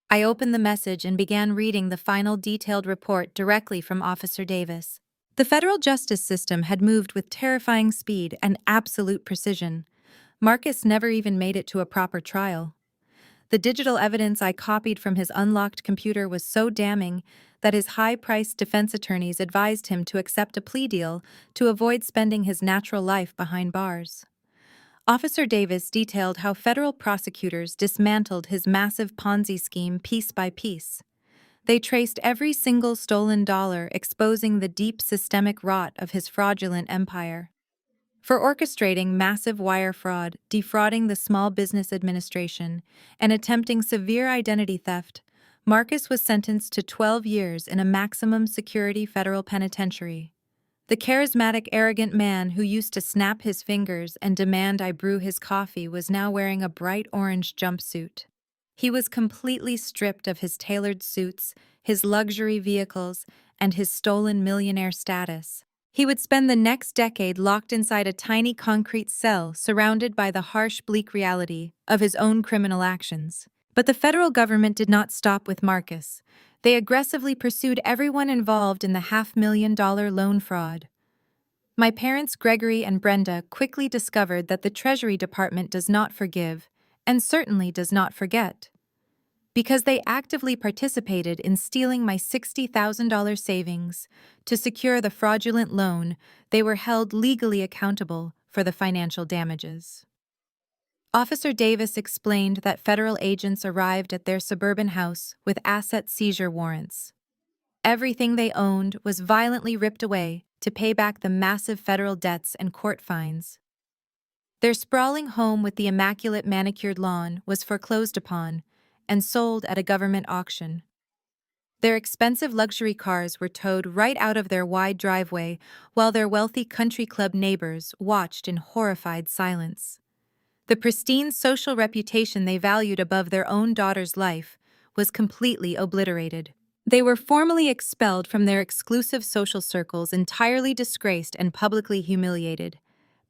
I opened the message and began reading the final detailed report directly from Officer Davis. The federal justice system had moved with terrifying speed and absolute precision. Marcus never even made it to a proper trial. The digital evidence I copied from his unlocked computer was so damning that his high-priced defense attorneys advised him to accept a plea deal to avoid spending his natural life behind bars. Officer Davis detailed how federal prosecutors dismantled his massive Ponzi scheme piece by piece. They traced every single stolen dollar, exposing the deep systemic rot of his fraudulent empire. For orchestrating massive wire fraud, defrauding the Small Business Administration, and attempting severe identity theft, Marcus was sentenced to 12 years in a maximum security federal penitentiary. The charismatic, arrogant man who used to snap his fingers and demand I brew his coffee was now wearing a bright orange jumpsuit. He was completely stripped of his tailored suits, his luxury vehicles, and his stolen millionaire status. He would spend the next decade locked inside a tiny concrete cell, surrounded by the harsh, bleak reality of his own criminal actions. But the federal government did not stop with Marcus. They aggressively pursued everyone involved in the $500,000 loan fraud. My parents, Gregory and Brenda, quickly discovered that the Treasury Department does not forgive, and certainly does not forget. Because they actively participated in stealing my $60,000 savings to secure the fraudulent loan, they were held legally accountable for the financial damages. Officer Davis explained that federal agents arrived at their suburban house with asset seizure warrants. Everything they owned was violently ripped away to pay back the massive federal debts and court fines. Their sprawling home with the immaculate manicured lawn was foreclosed upon and sold at a government auction. Their expensive luxury cars were towed right out of their wide driveway while their wealthy country club neighbors watched in horrified silence. The pristine social reputation they valued above their own daughter's life was completely obliterated. They were formally expelled from their exclusive social circles, entirely disgraced and publicly humiliated.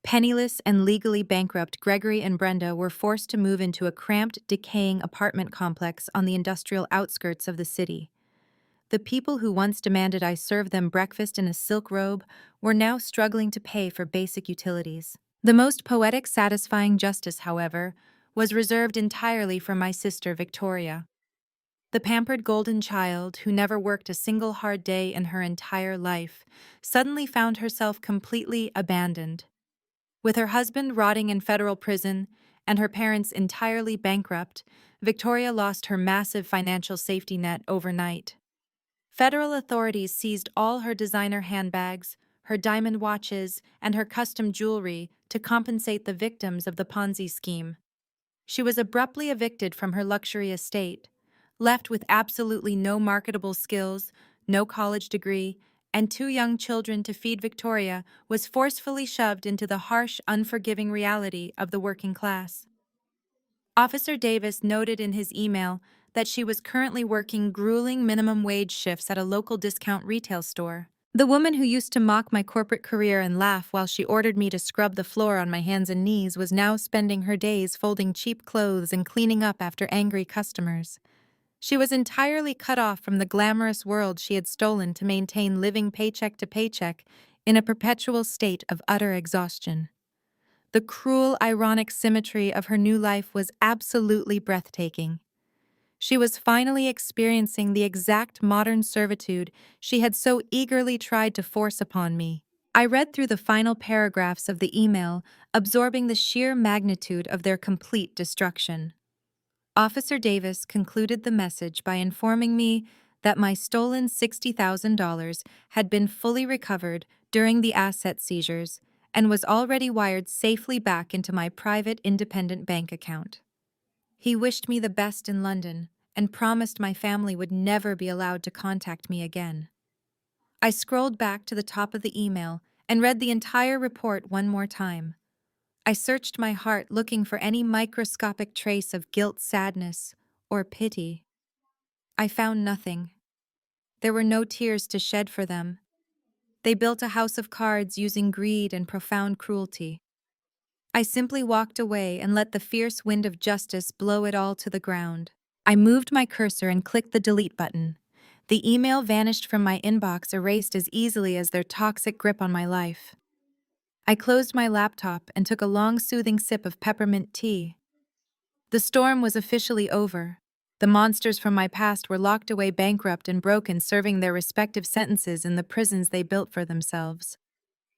Penniless and legally bankrupt, Gregory and Brenda were forced to move into a cramped, decaying apartment complex on the industrial outskirts of the city. The people who once demanded I serve them breakfast in a silk robe were now struggling to pay for basic utilities. The most poetic, satisfying justice, however, was reserved entirely for my sister Victoria. The pampered golden child, who never worked a single hard day in her entire life, suddenly found herself completely abandoned. With her husband rotting in federal prison and her parents entirely bankrupt, Victoria lost her massive financial safety net overnight. Federal authorities seized all her designer handbags, her diamond watches, and her custom jewelry to compensate the victims of the Ponzi scheme. She was abruptly evicted from her luxury estate, left with absolutely no marketable skills, no college degree, and two young children to feed. Victoria was forcefully shoved into the harsh, unforgiving reality of the working class. Officer Davis noted in his email that she was currently working grueling minimum wage shifts at a local discount retail store. The woman who used to mock my corporate career and laugh while she ordered me to scrub the floor on my hands and knees was now spending her days folding cheap clothes and cleaning up after angry customers. She was entirely cut off from the glamorous world she had stolen to maintain living paycheck to paycheck in a perpetual state of utter exhaustion. The cruel, ironic symmetry of her new life was absolutely breathtaking. She was finally experiencing the exact modern servitude she had so eagerly tried to force upon me. I read through the final paragraphs of the email, absorbing the sheer magnitude of their complete destruction. Officer Davis concluded the message by informing me that my stolen $60,000 had been fully recovered during the asset seizures and was already wired safely back into my private independent bank account. He wished me the best in London and promised my family would never be allowed to contact me again. I scrolled back to the top of the email and read the entire report one more time. I searched my heart looking for any microscopic trace of guilt, sadness, or pity. I found nothing. There were no tears to shed for them. They built a house of cards using greed and profound cruelty. I simply walked away and let the fierce wind of justice blow it all to the ground. I moved my cursor and clicked the delete button. The email vanished from my inbox, erased as easily as their toxic grip on my life. I closed my laptop and took a long, soothing sip of peppermint tea. The storm was officially over. The monsters from my past were locked away, bankrupt and broken, serving their respective sentences in the prisons they built for themselves.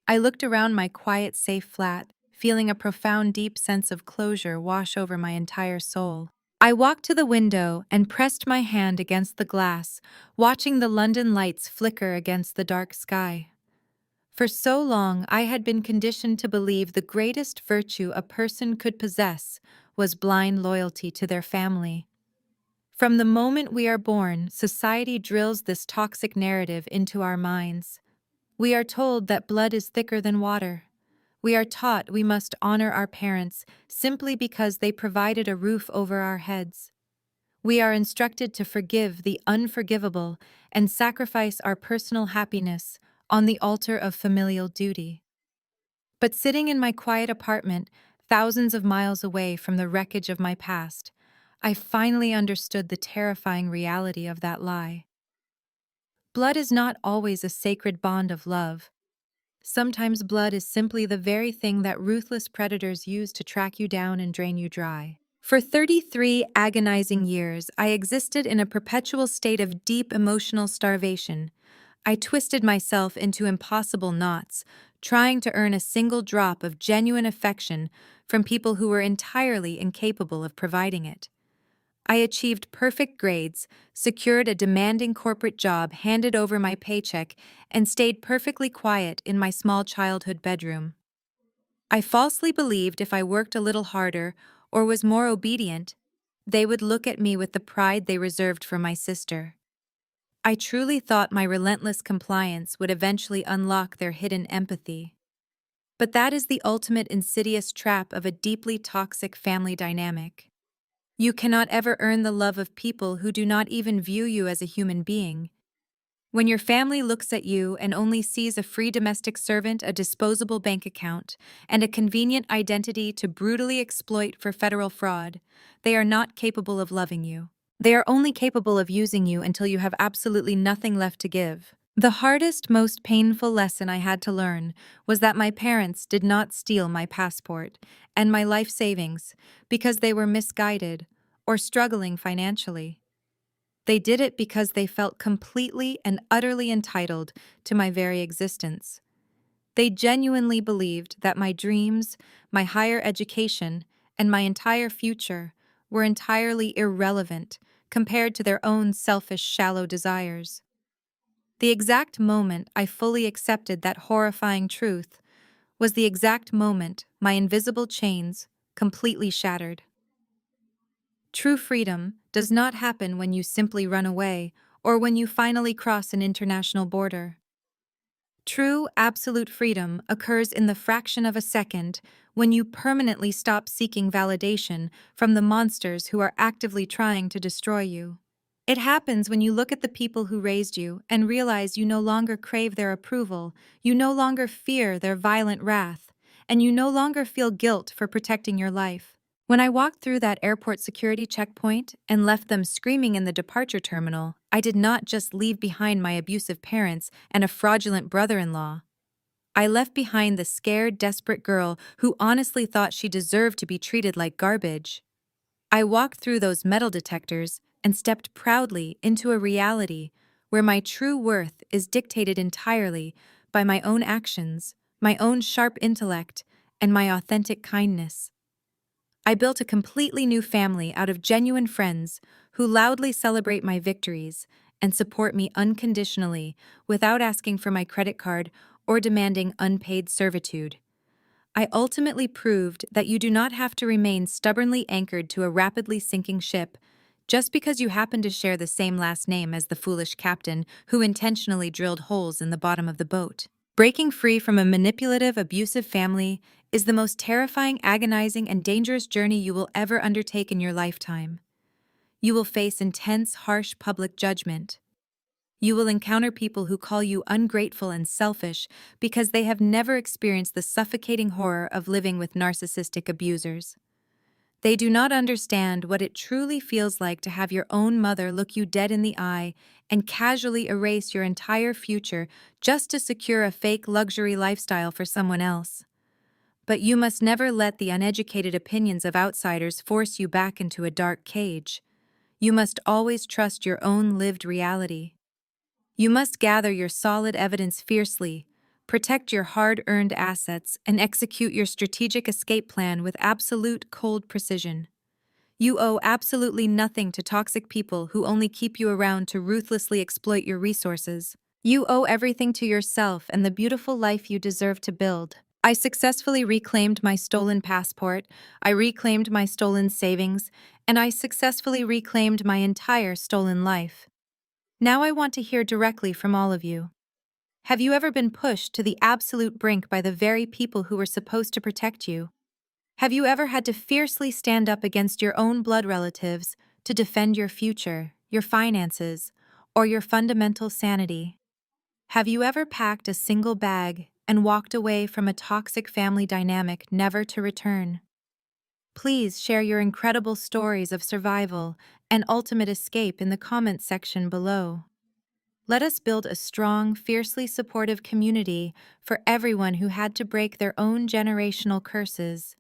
I looked around my quiet, safe flat, feeling a profound, deep sense of closure wash over my entire soul. I walked to the window and pressed my hand against the glass, watching the London lights flicker against the dark sky. For so long, I had been conditioned to believe the greatest virtue a person could possess was blind loyalty to their family. From the moment we are born, society drills this toxic narrative into our minds. We are told that blood is thicker than water. We are taught we must honor our parents simply because they provided a roof over our heads. We are instructed to forgive the unforgivable and sacrifice our personal happiness on the altar of familial duty. But sitting in my quiet apartment, thousands of miles away from the wreckage of my past, I finally understood the terrifying reality of that lie. Blood is not always a sacred bond of love. Sometimes blood is simply the very thing that ruthless predators use to track you down and drain you dry. For 33 agonizing years, I existed in a perpetual state of deep emotional starvation. I twisted myself into impossible knots, trying to earn a single drop of genuine affection from people who were entirely incapable of providing it. I achieved perfect grades, secured a demanding corporate job, handed over my paycheck, and stayed perfectly quiet in my small childhood bedroom. I falsely believed if I worked a little harder or was more obedient, they would look at me with the pride they reserved for my sister. I truly thought my relentless compliance would eventually unlock their hidden empathy. But that is the ultimate insidious trap of a deeply toxic family dynamic. You cannot ever earn the love of people who do not even view you as a human being. When your family looks at you and only sees a free domestic servant, a disposable bank account, and a convenient identity to brutally exploit for federal fraud, they are not capable of loving you. They are only capable of using you until you have absolutely nothing left to give. The hardest, most painful lesson I had to learn was that my parents did not steal my passport and my life savings because they were misguided or struggling financially. They did it because they felt completely and utterly entitled to my very existence. They genuinely believed that my dreams, my higher education, and my entire future were entirely irrelevant compared to their own selfish, shallow desires. The exact moment I fully accepted that horrifying truth was the exact moment my invisible chains completely shattered. True freedom does not happen when you simply run away or when you finally cross an international border. True, absolute freedom occurs in the fraction of a second when you permanently stop seeking validation from the monsters who are actively trying to destroy you. It happens when you look at the people who raised you and realize you no longer crave their approval, you no longer fear their violent wrath, and you no longer feel guilt for protecting your life. When I walked through that airport security checkpoint and left them screaming in the departure terminal, I did not just leave behind my abusive parents and a fraudulent brother-in-law. I left behind the scared, desperate girl who honestly thought she deserved to be treated like garbage. I walked through those metal detectors and stepped proudly into a reality where my true worth is dictated entirely by my own actions, my own sharp intellect, and my authentic kindness. I built a completely new family out of genuine friends who loudly celebrate my victories and support me unconditionally without asking for my credit card or demanding unpaid servitude. I ultimately proved that you do not have to remain stubbornly anchored to a rapidly sinking ship just because you happen to share the same last name as the foolish captain who intentionally drilled holes in the bottom of the boat. Breaking free from a manipulative, abusive family is the most terrifying, agonizing, and dangerous journey you will ever undertake in your lifetime. You will face intense, harsh public judgment. You will encounter people who call you ungrateful and selfish because they have never experienced the suffocating horror of living with narcissistic abusers. They do not understand what it truly feels like to have your own mother look you dead in the eye and casually erase your entire future just to secure a fake luxury lifestyle for someone else. But you must never let the uneducated opinions of outsiders force you back into a dark cage. You must always trust your own lived reality. You must gather your solid evidence fiercely, protect your hard-earned assets, and execute your strategic escape plan with absolute cold precision. You owe absolutely nothing to toxic people who only keep you around to ruthlessly exploit your resources. You owe everything to yourself and the beautiful life you deserve to build. I successfully reclaimed my stolen passport, I reclaimed my stolen savings, and I successfully reclaimed my entire stolen life. Now I want to hear directly from all of you. Have you ever been pushed to the absolute brink by the very people who were supposed to protect you? Have you ever had to fiercely stand up against your own blood relatives to defend your future, your finances, or your fundamental sanity? Have you ever packed a single bag and walked away from a toxic family dynamic never to return? Please share your incredible stories of survival and ultimate escape in the comments section below. Let us build a strong, fiercely supportive community for everyone who had to break their own generational curses.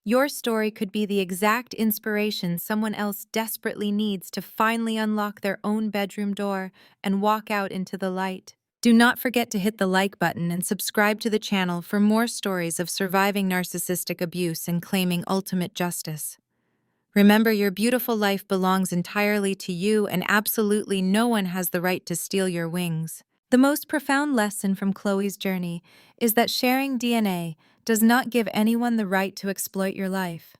Your story could be the exact inspiration someone else desperately needs to finally unlock their own bedroom door and walk out into the light. Do not forget to hit the like button and subscribe to the channel for more stories of surviving narcissistic abuse and claiming ultimate justice. Remember, your beautiful life belongs entirely to you, and absolutely no one has the right to steal your wings. The most profound lesson from Chloe's journey is that sharing DNA does not give anyone the right to exploit your life.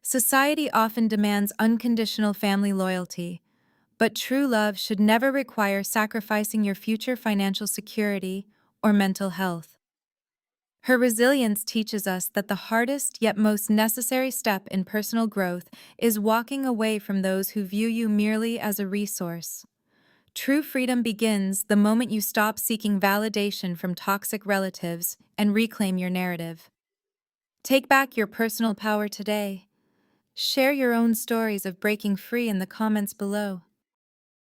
Society often demands unconditional family loyalty, but true love should never require sacrificing your future financial security or mental health. Her resilience teaches us that the hardest yet most necessary step in personal growth is walking away from those who view you merely as a resource. True freedom begins the moment you stop seeking validation from toxic relatives and reclaim your narrative. Take back your personal power today. Share your own stories of breaking free in the comments below.